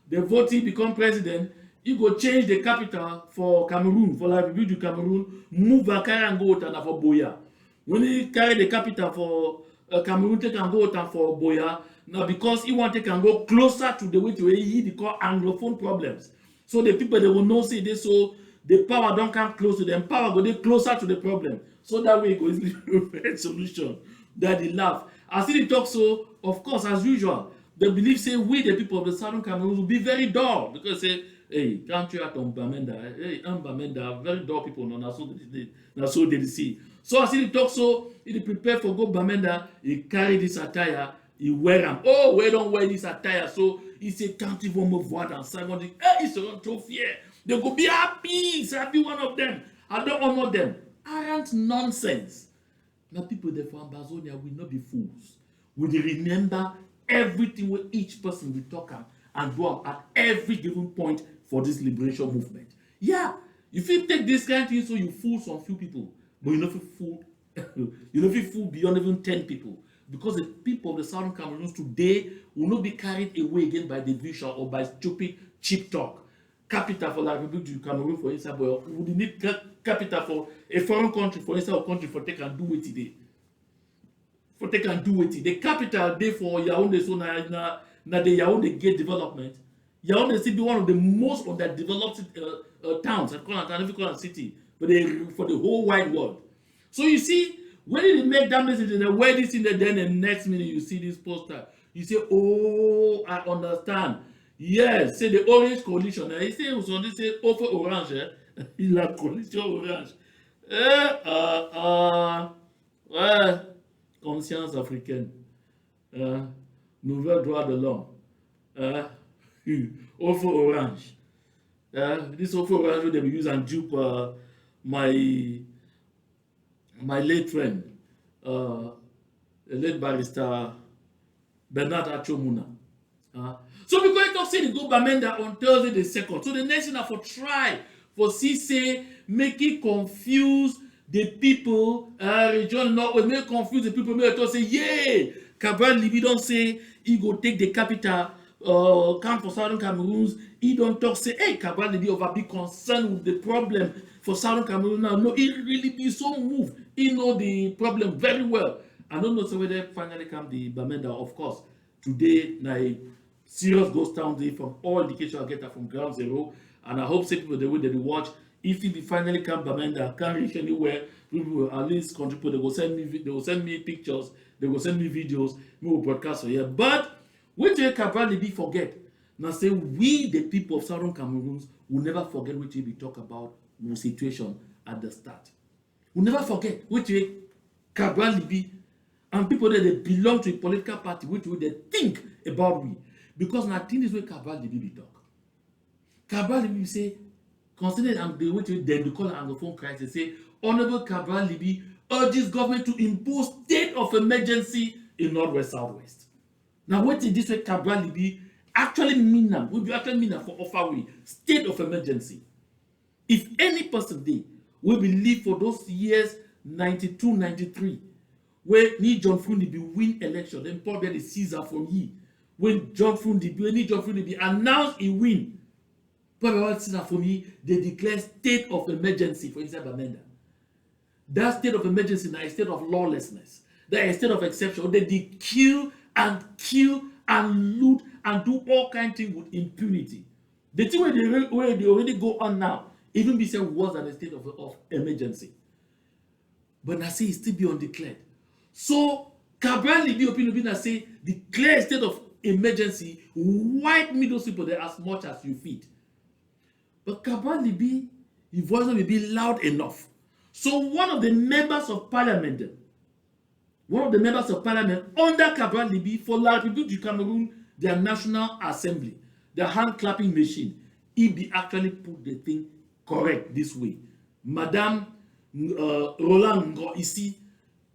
the votee become president, he go change the capital for Cameroon, for la République du Cameroon, move Bakara and go out for Boya. When he carry the capital for Cameroon, take and go out for Boya, now because he want to take and go closer to the way to where he call Anglophone problems. So the people they will know say this, so the power don't come close to them. Power go they closer to the problem. So that way it goes to a solution. That they laugh. As they talk so, of course, as usual, they believe say we the people of the Southern Cameroon will be very dull because say, hey, can't you at Ambamenda? Hey, Ambamenda, very dull people. No, that's so they see. So as he talk so, he prepare for go Bamenda, he carry this attire, he wear them. Oh, we don't wear this attire. So he say, can't even me voir dans ça. Hey, ils seront trop fiers. They go be happy. It's happy one of them. I don't honor them. Aren't nonsense. Now people there for Ambazonia will not be fools. We will remember everything where each person will talk and do at every given point for this liberation movement. Yeah, if you take this kind of thing, so you fool some few people, but you know if you fool, you know if you fool beyond even 10 people, because the people of the Southern Cameroons today will not be carried away again by division or by stupid cheap talk. Capital for la République du Cameroon, for instance, but we need capital for a foreign country, for instance, a country for take and do it today. For take and do it. The capital day for Yaoundé, so na the Yaoundé Gate development. Yaoundé still be one of the most underdeveloped towns, I call it city, but for the whole wide world. So you see, when they make that message, they wear this in the then the next minute you see this poster, you say, oh, I understand. Yes, c'est the Orange Coalition. Ici, aujourd'hui, c'est offre Orange. La coalition Orange. Ouais, conscience africaine. Nouvel droit de l'homme. Offre Orange. This offer Orange they use and dupe my late friend, the late barrister Bernard Achomuna. So because it talks say the go Bamenda on Thursday the 2nd. So the next thing I for try for see say make it confuse the people region Northwest, make confuse the people, make it say, yeah, Cabral Libi don't say he go take the capital camp for Southern Cameroons. He don't talk say, hey, Cabral Libi over be concerned with the problem for Southern Cameroon now. No, he really be so moved. He know the problem very well. I don't know so whether finally come the Bamenda, of course. Today, now serious ghost town day from all indication I get that from ground zero. And I hope say people the way they watch, if it finally come Bamenda, can't reach anywhere, people will at least contribute. They will send me pictures, they will send me videos, we will broadcast here. But which Cabral be forget. Now say we the people of Southern Cameroons will never forget which we talk about the situation at the start. We'll never forget which way Cabral be and people that they belong to a political party, which way they think about we. Because now think this way Cabral be talk. Cabral Libi say, considering the way they call it Anglophone crisis, say, Honorable Cabral Libi urges government to impose state of emergency in Northwest Southwest. Now, what is this way Cabral Libi actually mean now? Would you actually mean now for offer we state of emergency? If any person there will believe for those years 92, 93, where John Fundi be win election, then probably the Caesar from ye. When John Fundi be announced he win. But for me, they declare state of emergency for inside Bamenda. That state of emergency now is a state of lawlessness. That is a state of exception. They kill and loot and do all kinds of things with impunity. The thing where they already go on now, even be said worse than a state of emergency. But now say it still be undeclared. So Cabral Libi opinion say declare a state of emergency, wipe me those people there as much as you feed. But Cabral Libi, his voice will be loud enough. So one of the members of parliament under Cabral Libi for La République du Cameroon, their National Assembly, their hand clapping machine, he be actually put the thing correct this way. Madame Roland Ngo ici,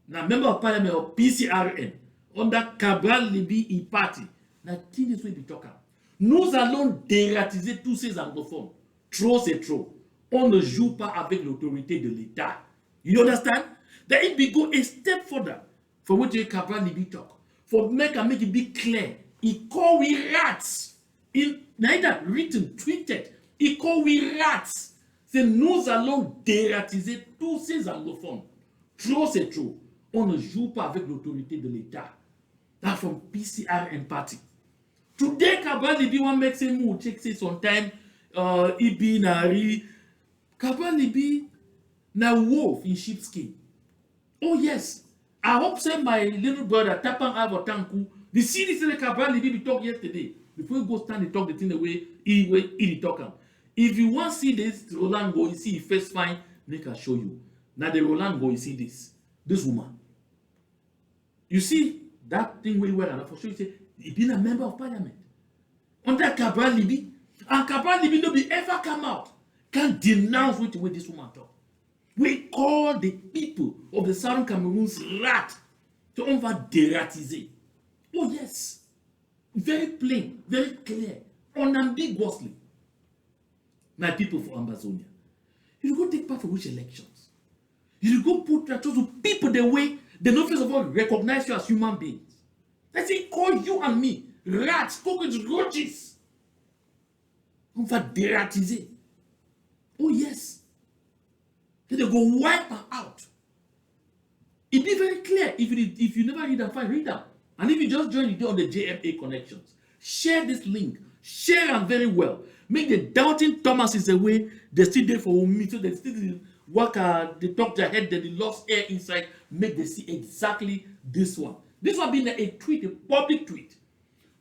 na member of parliament of PCRN, under Cabral Libi e party, na thing this way be talking. Nous allons dératiser tous ces anglophones. Trop c'est trop. On ne joue pas avec l'autorité de l'État. You understand? That it be go a step further for what Cabral Libi talk. For make it be clear. He call we rats. In neither written, tweeted. He call we rats. C'est nous allons dératiser tous ces anglophones. Trop c'est trop. On ne joue pas avec l'autorité de l'État. That's from PCRN party. Today Cabral Libi want make say move take say sometime Ibi Nari. Cabral Libi na wolf in sheepskin. Oh yes. I hope say my little brother Tapan Avo Tanku. The series that Cabral Libi be talk yesterday. Before you go stand and talk the thing the way he talk am. If you want to see this Roland go, you see first fine, make I show you. Now the Roland go, you see this woman. You see that thing very well, and I for sure you say he been a member of parliament under Cabral Libi. And Cabral Libi no be ever come out, can denounce what the way this woman talk. We call the people of the Southern Cameroons rat to over deratiser. Oh yes, very plain, very clear, unambiguously. My people for Ambazonia, you go take part for which elections? You go put that to people the way they don't first of all recognize you as human beings. Let's say call you and me rats, cockroaches, roaches. On va dératiser. Oh yes. Then they go wipe her out. It be very clear. If you never read them, fine, read them. And if you just join the day on the JMA connections, share this link. Share them very well. Make the doubting Thomases away. They still there for me. So they still work. They talk their head. Then they lost air inside. Make they see exactly this one. This one being a tweet, a public tweet.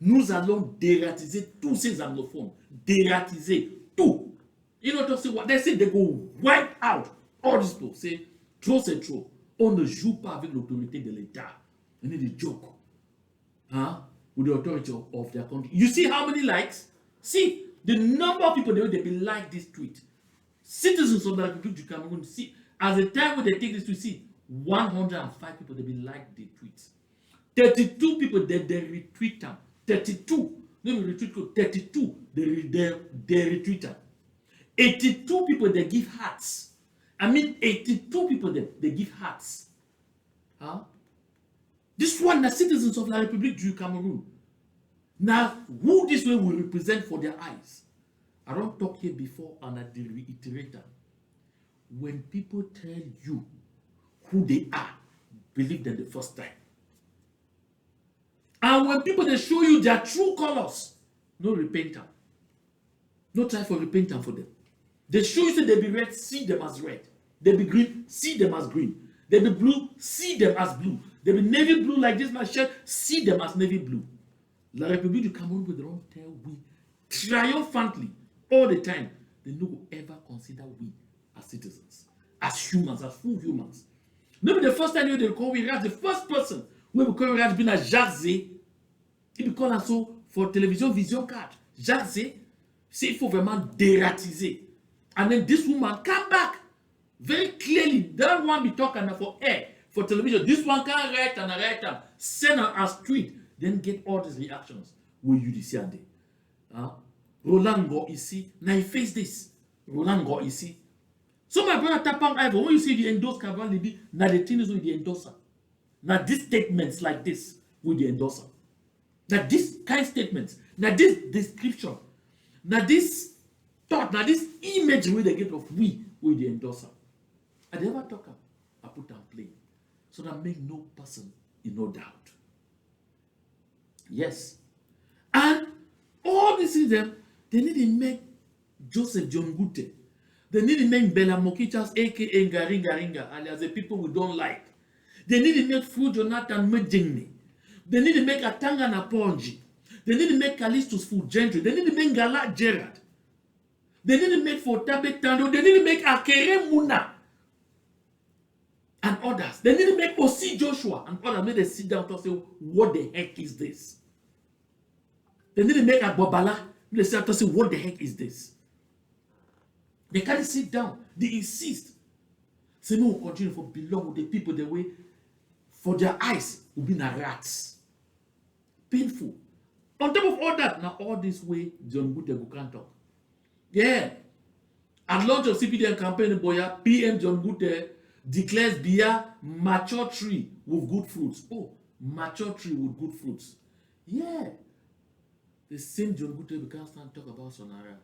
Nous allons dératiser tous ces anglophones. Dératiser tout. You know to say what they say, they go wipe out all these people. Say, trop c'est trop. On ne joue pas avec l'autorité de l'État. And then they joke. With the authority of their country. You see how many likes? See the number of people they be like this tweet. Citizens of the Republic du Cameroon, see, as the time when they take this tweet, see 105 people they be like the tweets. 32 people they retweet them. 32. No, retweet code 32. They retweeted. 82 people they give hearts. I mean 82 people they give hearts. Huh? This one are citizens of La République du Cameroon. Now, who this way will represent for their eyes? I don't talk here before and I reiterate them. When people tell you who they are, believe them the first time. And when people they show you their true colors, no repentance. No time for repentance for them. They show you say they be red, see them as red. They be green, see them as green. They be blue, see them as blue. They be navy blue like this my shirt, see them as navy blue. La République du Cameroon will don't tell we triumphantly all the time. They no go ever consider we as citizens, as humans, as full humans. Maybe the first time they call we rat, the first person we will call we rat being a Jazé. He be called also for television vision card. Jazé, c'est il faut vraiment dératiser. And then this woman come back very clearly. That one be talking for air, for television. This one can write and send her as tweet, then get all these reactions. Will you see and Roland go ici. Now he face this. Roland go ici. So my brother Tapang Ivo, when you see the endorse Cavan Libby, now the thing is with the endorser. Now these statements like this with the endorser. Now this kind of statements. Now this description. Now this thought. Now this image where they get of we with the endorser. I never talk up. I put and play. So that make no person in no doubt. Yes. And all these things them, they need to make Joseph John Gute. They need to make Bella Mokichas, aka Ngaringa, alias the people we don't like. They need to make Fu Jonathan Mejingni. They need to make Atanga Naponji. They need to make Callistus Fu Gentry. They need to make Gala Gerard. They need to make Fotabe Tando. They need to make Akere Muna. And others. They need to make Osi Joshua and others. May they sit down and say, what the heck is this? They need to make Agbobala. They sit down and say, what the heck is this? They can't sit down. They insist. Say, no, we'll continue to belong with the people the way for their eyes will be na rats. Painful. On top of all that, now all this way, John Gute can't talk. Yeah. At launch of CPDM campaign, Boya, PM John Gute declares Bia mature tree with good fruits. Oh, mature tree with good fruits. Yeah. The same John Gute can't stand talk about Sonara.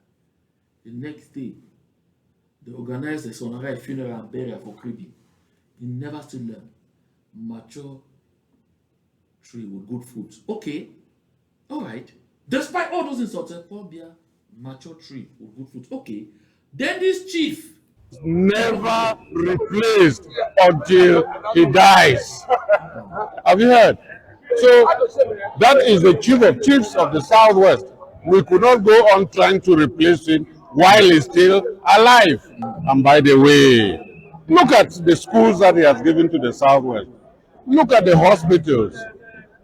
The next day, they organized the Sonara funeral and burial for Kribi. He never still learned. Mature tree with good fruits. Okay. All right. Despite all those insults, Paul Bia, mature tree with good fruits. Okay. Then this chief never replaced until he dies. Have you heard? So that is the chief of chiefs of the Southwest. We could not go on trying to replace him while he's still alive. And by the way, look at the schools that he has given to the Southwest. Look at the hospitals.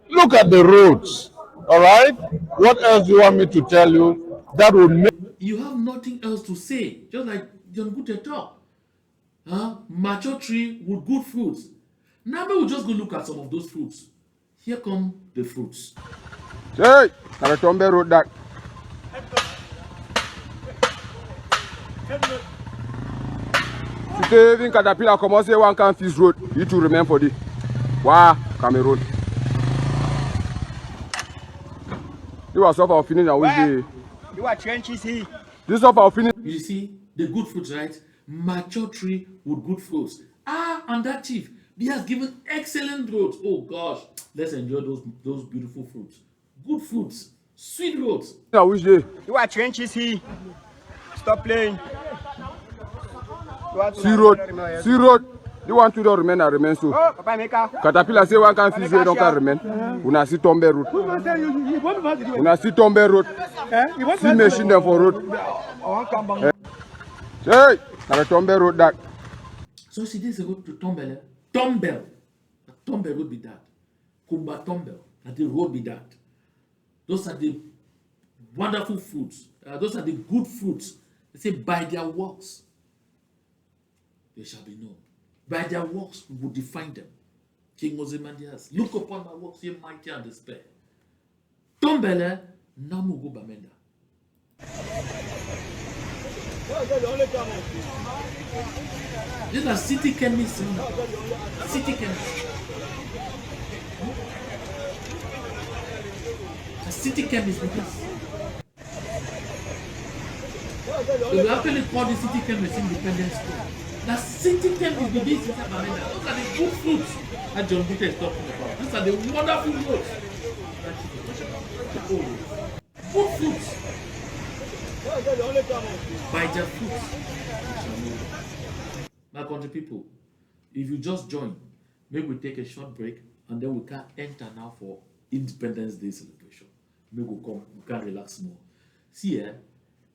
Look at the roads. All right? What else do you want me to tell you that would make... You have nothing else to say. Just like John Gute talk. Mature tree with good fruits. Now we'll just go look at some of those fruits. Here come the fruits. Hey, Karatombe road that. Today, in Caterpillar, come say one can fish road. You to remain for the Cameroon. You are so far finished and we you are trenches here. This of our finish. You see, the good fruits, right? Mature tree with good fruits. And that chief, he has given excellent roads. Oh gosh, let's enjoy those beautiful fruits. Good fruits, sweet roads. Which day? You are trenches here. Stop playing. See road. You want to remain and remain so. Caterpillar say one can fish don't can remain. Una see Tombe road. Una see Tombe road. See machine there for road. Hey, Tombe road that. So see this is a road to Tombele. Tombel. Tombe road be that. Kumba Tombel. That the road be that. Those are the wonderful fruits. Those are the good fruits. They say by their works they shall be known. By their works we will define them. King Ozymandias, look upon my works, ye mighty and despair. Tombele, Namu go Bamenda. These are city chemists. City chemists. A city chemist because we actually call the city chemist independent store. The city chemist be this inside Bamenda. Those are the good fruits that John Peter is talking about. These are the wonderful fruits. Good fruits. By their fruits. My country people, if you just join, maybe we take a short break and then we can enter now for Independence Day celebration. Maybe we can relax more. See here,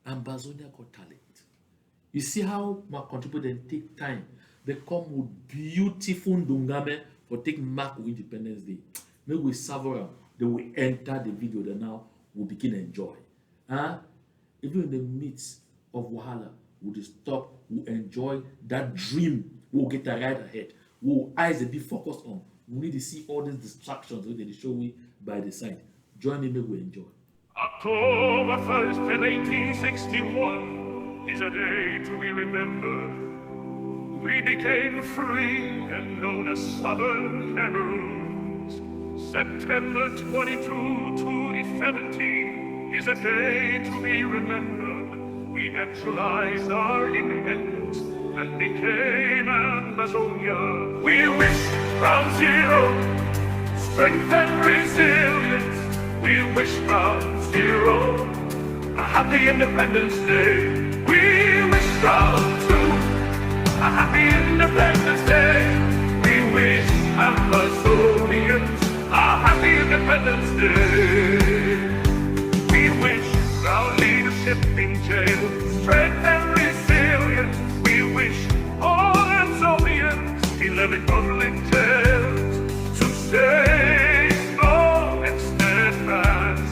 Ambazonia got talent. You see how my country people then take time. They come with beautiful ndungame for take mark of Independence Day. Maybe we savor them. They will enter the video that now we begin enjoy. Even in the midst of Wahala, we'll stop, we'll enjoy that dream, we'll get a right ahead. We'll eyes be focused on. We need to see all these distractions that they show we by the side. Join me, we enjoy. October 1st, 1861 is a day to be remembered. We became free and known as Southern Cameroons. September 22, 2017 is a day to be remembered. We naturalized our independence and became Ambazonia. We wish from zero, strength and resilience. We wish from zero, a happy Independence Day. We wish from two, a happy Independence Day. We wish Ambazonians a happy Independence Day. We wish our leadership in jail, strength and resilience. We wish all Amazonians in the Republic jails to stay strong and steadfast.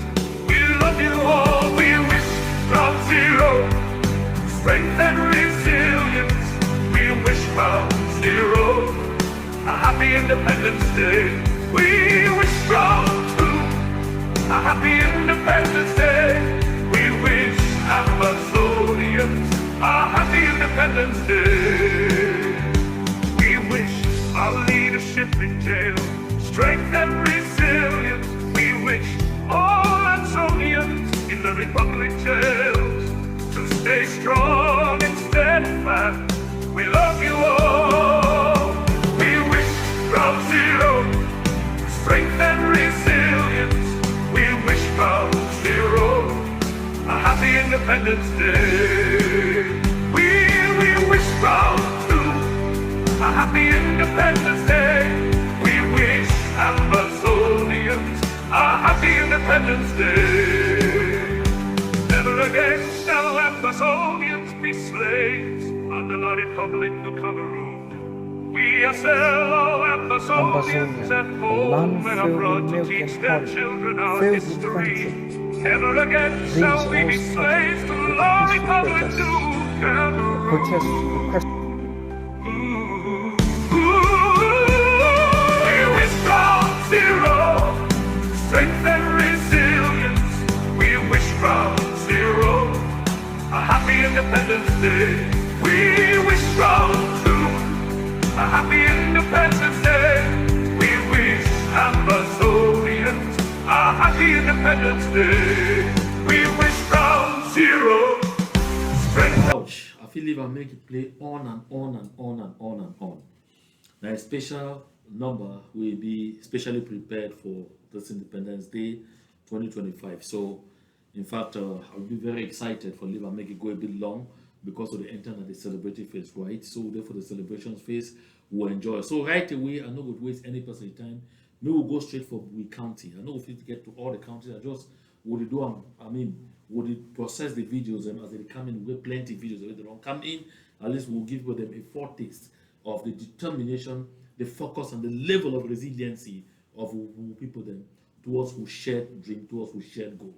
We love you all. We wish from zero, strength and resilience. We wish from zero, a happy Independence Day. We wish from two, a happy Independence Day. We wish Amazonians a happy Independence Day. We wish our leadership in jail, strength and resilience. We wish all Amazonians in the Republic jails to stay strong and steadfast. We love you all. We wish from zero, strength and resilience. We wish from zero, a happy Independence Day. We wish from two, a happy Independence Day. We wish Amazonians a happy Independence Day. Never again shall Amazonians be slaves under the Republic of Cameroon. We are still Amazonians at home and abroad to teach their children our history. Never again shall we be slaves to the Republic of Cameroon. We wish from zero, strength and resilience. We wish from zero, a happy Independence Day. We wish from two, a happy Independence Day. We wish Ambazonians a happy Independence Day. We wish from zero, strength. Ouch. I feel if I make it play on and on and on and on and on. Now a special number will be specially prepared for this Independence Day 2025. So in fact, I'll be very excited for Live and make it go a bit long because of the entering of the celebratory phase, right? So therefore the celebrations phase will enjoy. So right away, I'm not going to waste any personal time. We will go straight for Bui County. I know if you get to all the counties, I just would do would process the videos and as they come in, we'll get plenty of videos. If they don't come in, at least we'll give them a foretaste of the determination, the focus, and the level of resiliency of people then towards who shared dream, towards who shared goal.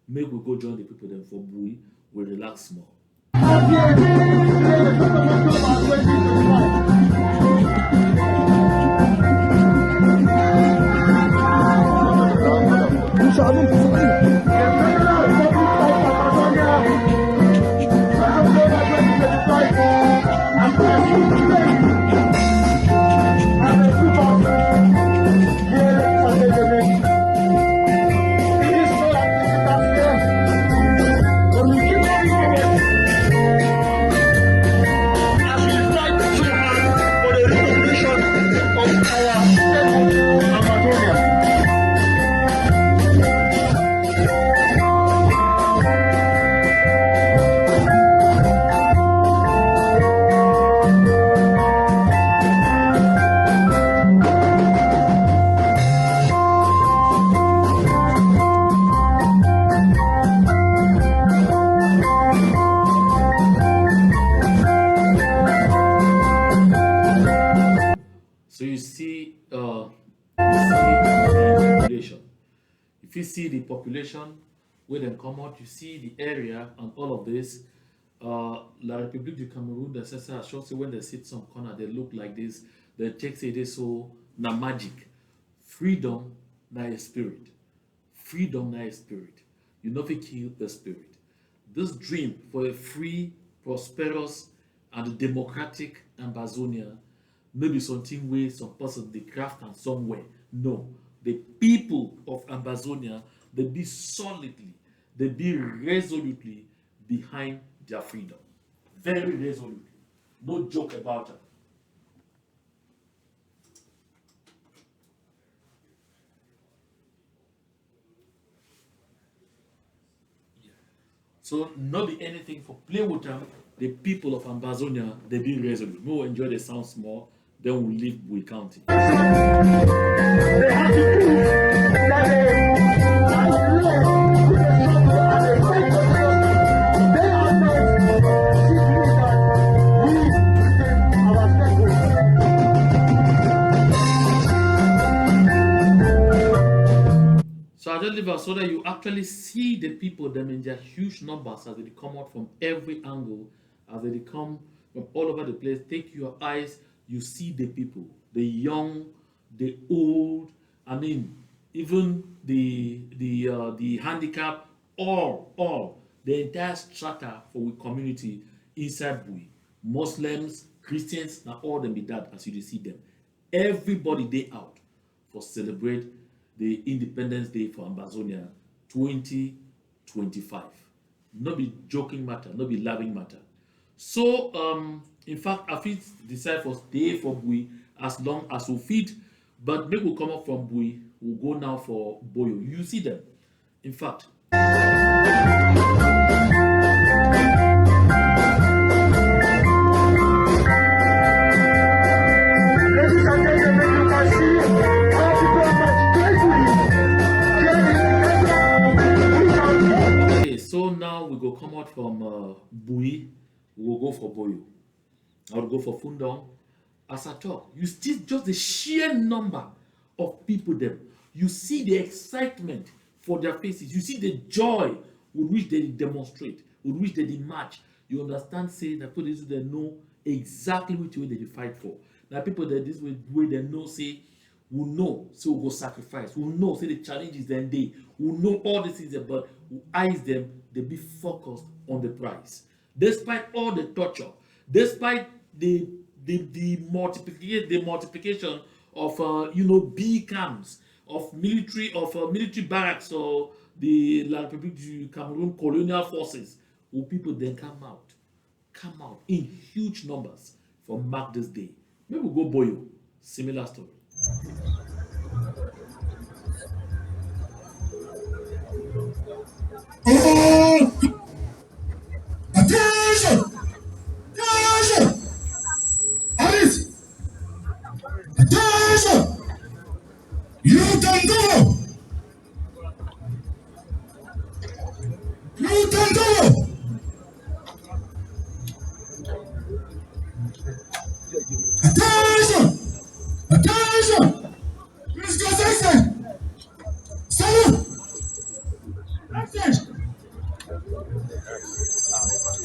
Maybe we go join the people then for Bui, we'll relax more. Inshallah. So you see the population. If you see the population where they come out, you see the area and all of this. La République du Cameroun, the Cesar shows when they sit some corner, they look like this. They take say this so na magic. Freedom na a spirit. Freedom na a spirit. You never kill the spirit. This dream for a free, prosperous, and democratic Ambazonia maybe something where some person they craft and somewhere. No. The people of Ambazonia, they be solidly, they be resolutely behind their freedom. Very resolutely. No joke about it. So not be anything for play with them. The people of Ambazonia, they be resolute. We will enjoy the sounds more. Then we leave Bui County. So I just leave us so that you actually see the people, them in their huge numbers as they come out from every angle, as they come from all over the place. Take your eyes, you see the people, the young, the old. I mean, even the handicap, all the entire strata for the community inside Bui. Muslims, Christians, now all them be that as you see them. Everybody they out for celebrate the Independence Day for Ambazonia 2025. Not be joking matter, not be laughing matter. So, in fact, I fit decide for stay for Bui as long as we fit, but maybe we'll come up from Bui, we'll go now for Boyo. You see them. In fact, so now we go come out from Bui, we will go for Boyo. I will go for Fundong. As I talk, you see just the sheer number of people there. You see the excitement for their faces. You see the joy with which they demonstrate, with which they march. You understand, say that people they know exactly which way they fight for. Now people that this way they know, say, will know, so we'll go sacrifice. We'll know, say the challenges then they will know all these things, but we eyes them, they be focused on the prize. Despite all the torture, despite the multiplication of B camps, of military barracks, or the La République du Cameroon colonial forces, will people then come out in huge numbers for mark this day. Maybe we'll go Boyo, similar story. Attention! Attention! Alice! Attention! You can go! You can go! Attention! Attention! Please go exit! Salute! Exit!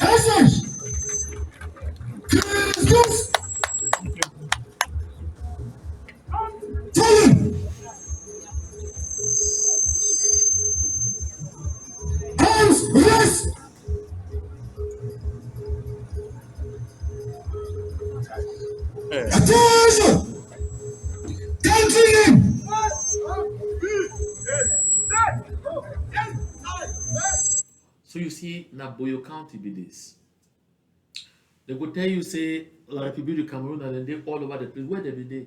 Exit! Please go! Follow! Arms raised! Attention! Counting! So you see, now Boyo County be this. They go tell you, say, La Republic of Cameroon, and then they all over the place. Where they be there?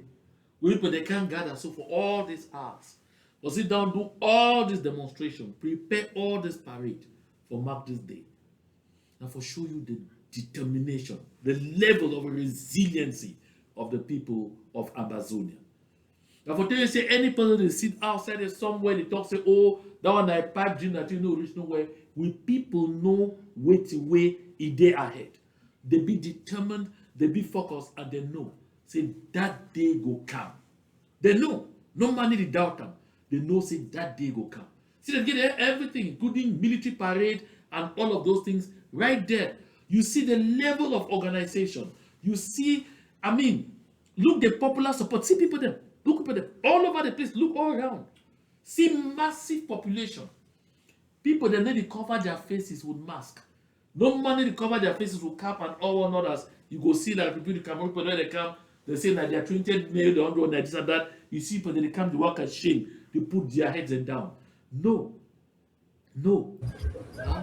We people, they can't gather. So for all these hours, but sit down, do all this demonstration, prepare all this parade for mark this day. And for show you the determination, the level of resiliency of the people of Ambazonia. Now for tell you, say, any person they sit outside there somewhere, they talk, say, oh, that one I pipe gin that you know reach nowhere. We people know waiting way a day ahead. They be determined, they be focused, and they know. Say that day go come. They know. No man need to doubt them. They know say that day go come. See, they get everything, including military parade and all of those things right there. You see the level of organization. You see, I mean, look the popular support. See people there. Look people there. All over the place. Look all around. See massive population. People that need to cover their faces with mask. No money to cover their faces with cap and all one others. You go see that people in Cameroon, people when they come, they say that they are treated male, they don't know this and that. You see people they come to work as shame. They put their heads down. No. No. Huh?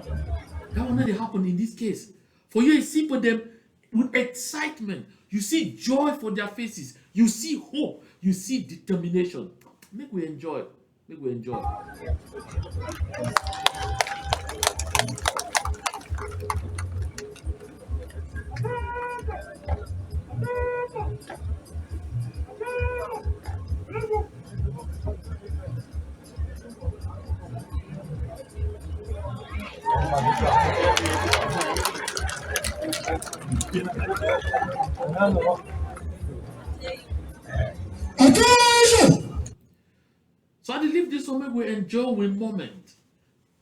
That will not happen in this case. For you see for them with excitement. You see joy for their faces. You see hope. You see determination. Make we enjoy. Make we enjoy. Attention! So I believe this one we enjoy one moment.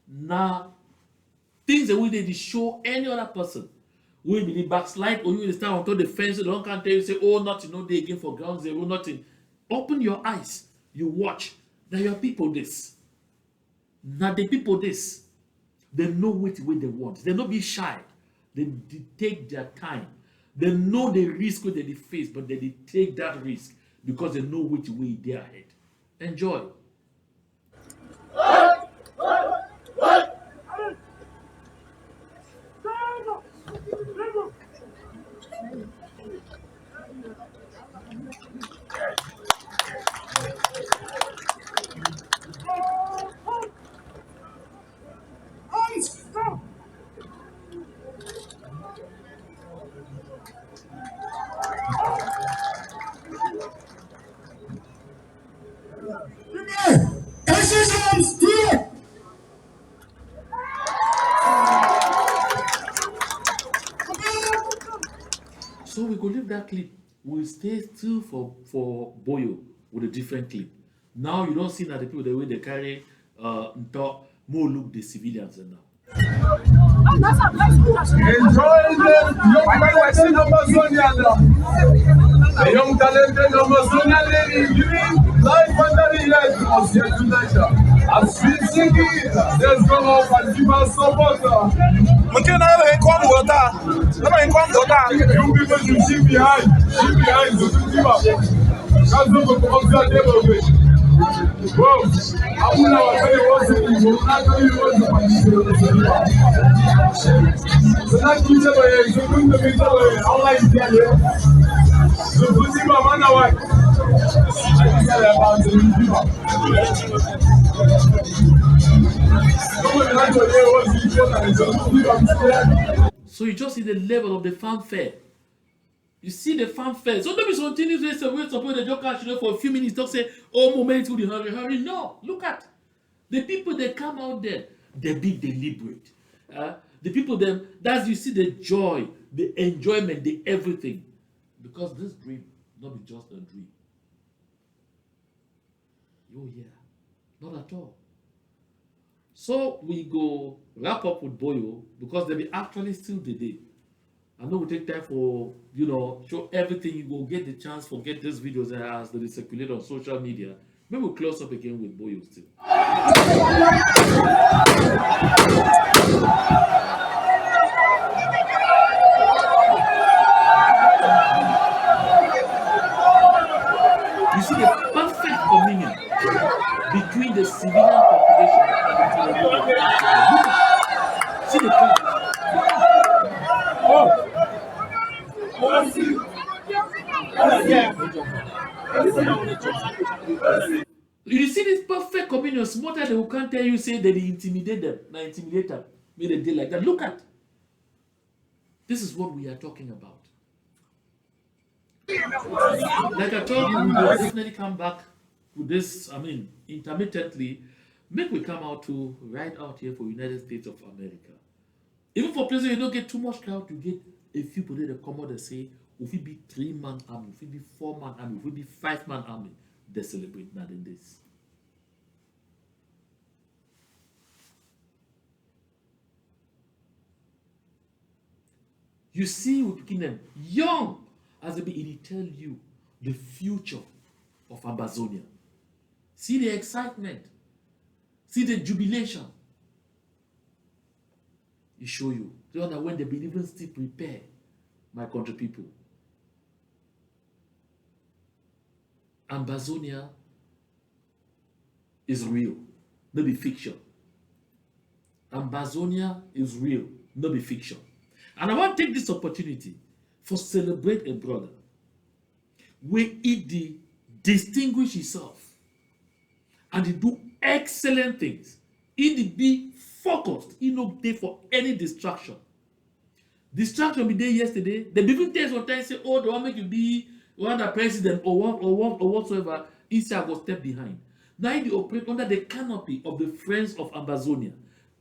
Now, things that we did to show any other person. We believe backslide or you will stand on top of the fence, they don't can tell you say, oh, nothing, no day again for ground zero, nothing. Open your eyes, you watch. Now your people this. Now the people this. They know what they want. They not be shy. They take their time. They know the risk that they face, but they take that risk because they know which way they are ahead. Enjoy. Exercise here! So we go leave that clip. We'll stay still for Boyo with a different clip. Now you don't see that the people the way they carry more look the civilians now. Enjoy the young talented Ambazonia lady living life under the light was here tonight. As sweet singing, let's go up and give us support. Young people should keep behind, so give up. That's not what comes out there. Wow, I wouldn't have said it wasn't. I know you wasn't. So that keeps away. So bring the picture away. How like that? So put him up on the way. I tell you about the So you just see the level of the fanfare. You see the fanfare. So don't be continuously support the joke actually for a few minutes. Don't say, oh, moment to the hurry. No, look at the people that come out there. They be deliberate. The people them, that's you see the joy, the enjoyment, the everything. Because this dream not be just a dream. Oh yeah, not at all. So we go wrap up with Boyo because they be actually still the day. I know we take time for, show everything. You go get the chance for get these videos as they circulate on social media. Maybe we'll close up again with Boyo still. You see this perfect communion, smarter they will can't tell you, say that they intimidate them, not intimidate them, made a day like that. Look at. This is what we are talking about. Like I told you, we will definitely come back with this, intermittently. Make we come out to right out here for United States of America. Even for places you don't get too much crowd, you get a few people that come out and say, if it be 3-man army, if it be 4-man army, if it be 5-man army, they celebrate not in this. You see, we picking them young as they be, it tell you the future of Ambazonia. See the excitement, see the jubilation. It show you. So that when they be even still prepare, my country people. Ambazonia is real, no be fiction. Ambazonia is real, no be fiction. And I want to take this opportunity for celebrate a brother where he distinguish himself and he do excellent things. He be focused. He no dey for any distraction. Distraction be there yesterday. They even tell sometimes say, oh, they want make you be one the president or whatsoever. He say I go step behind. Now he operate under the canopy of the Friends of Ambazonia.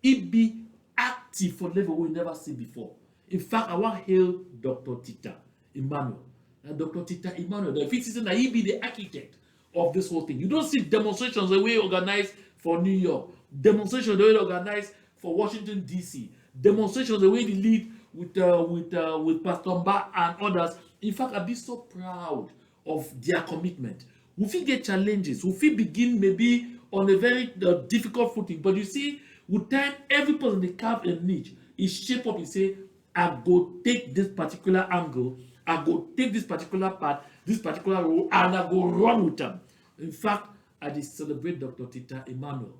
He be active for level we never see before. In fact, I want to hail Dr. Tita Emmanuel. And Dr. Tita Emmanuel, the fifth season that he be the architect of this whole thing. You don't see demonstrations the way organized for New York, demonstrations the way organized for Washington D.C., demonstrations the way they lead with Pastor Mba and others. In fact, I'd be so proud of their commitment. We feel get challenges. We feel begin maybe on a very difficult footing, but you see, with time, every person they carve a niche. He shape up. He say, I go take this particular angle, I go take this particular part, this particular role, and I go run with them. In fact, I just celebrate Dr. Tita Emmanuel.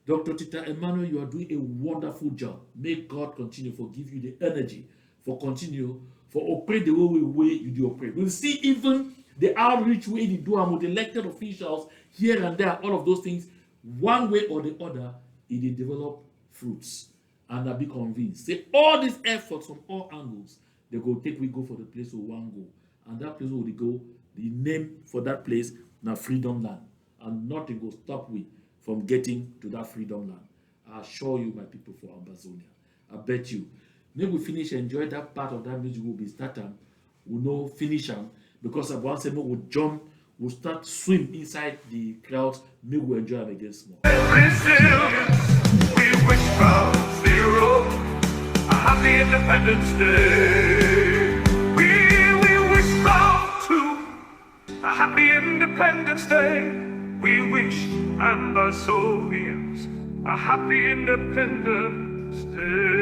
Dr. Tita Emmanuel, you are doing a wonderful job. May God continue for give you the energy, for continue, for operate the way you do operate. We'll see even the outreach way they do with elected officials here and there, all of those things, one way or the other, it develop fruits. And I'll be convinced. Say all these efforts from all angles, they go for the place we want go. And that place where they go, the name for that place now Freedom Land. And nothing will stop we from getting to that Freedom Land. I assure you, my people, for Ambazonia. I bet you. Maybe we finish enjoy that part of that music will be starting. We know finish them because at once we'll jump, we'll start swim inside the crowds, maybe we'll enjoy them again small. We wish for zero, a happy Independence Day. We wish for two, a happy Independence Day. We wish Ambazonians a happy Independence Day.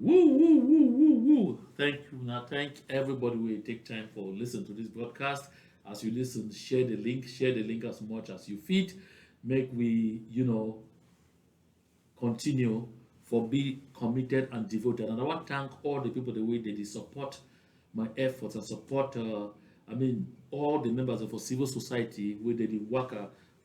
Woo. Thank you. Now, thank everybody who will take time for listen to this broadcast. As you listen, share the link as much as you fit. Make we, continue for be committed and devoted. And I want to thank all the people the way they support my efforts and support, all the members of a civil society where they work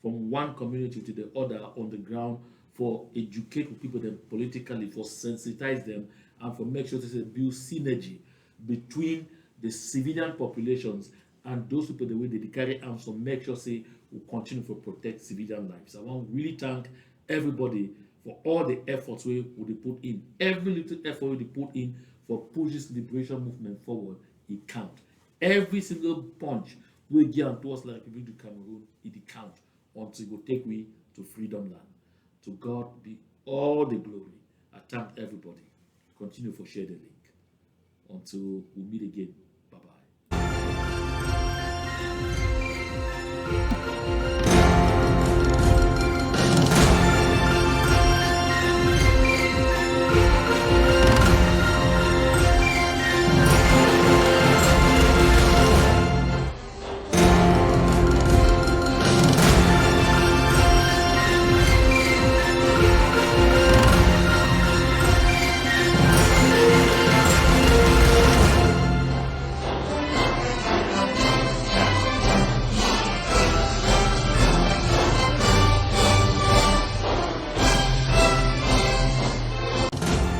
from one community to the other on the ground for educate people them politically, for sensitize them, and for make sure there's a build synergy between the civilian populations and those people the way they carry arms to make sure say we continue to protect civilian lives. I want to really thank everybody for all the efforts we put in. Every little effort we put in for push this liberation movement forward, it count. Every single punch we give to us like we do Cameroon, it count until we take we to Freedom Land. To God be all the glory. I thank everybody. Continue for share the link. Until we meet again.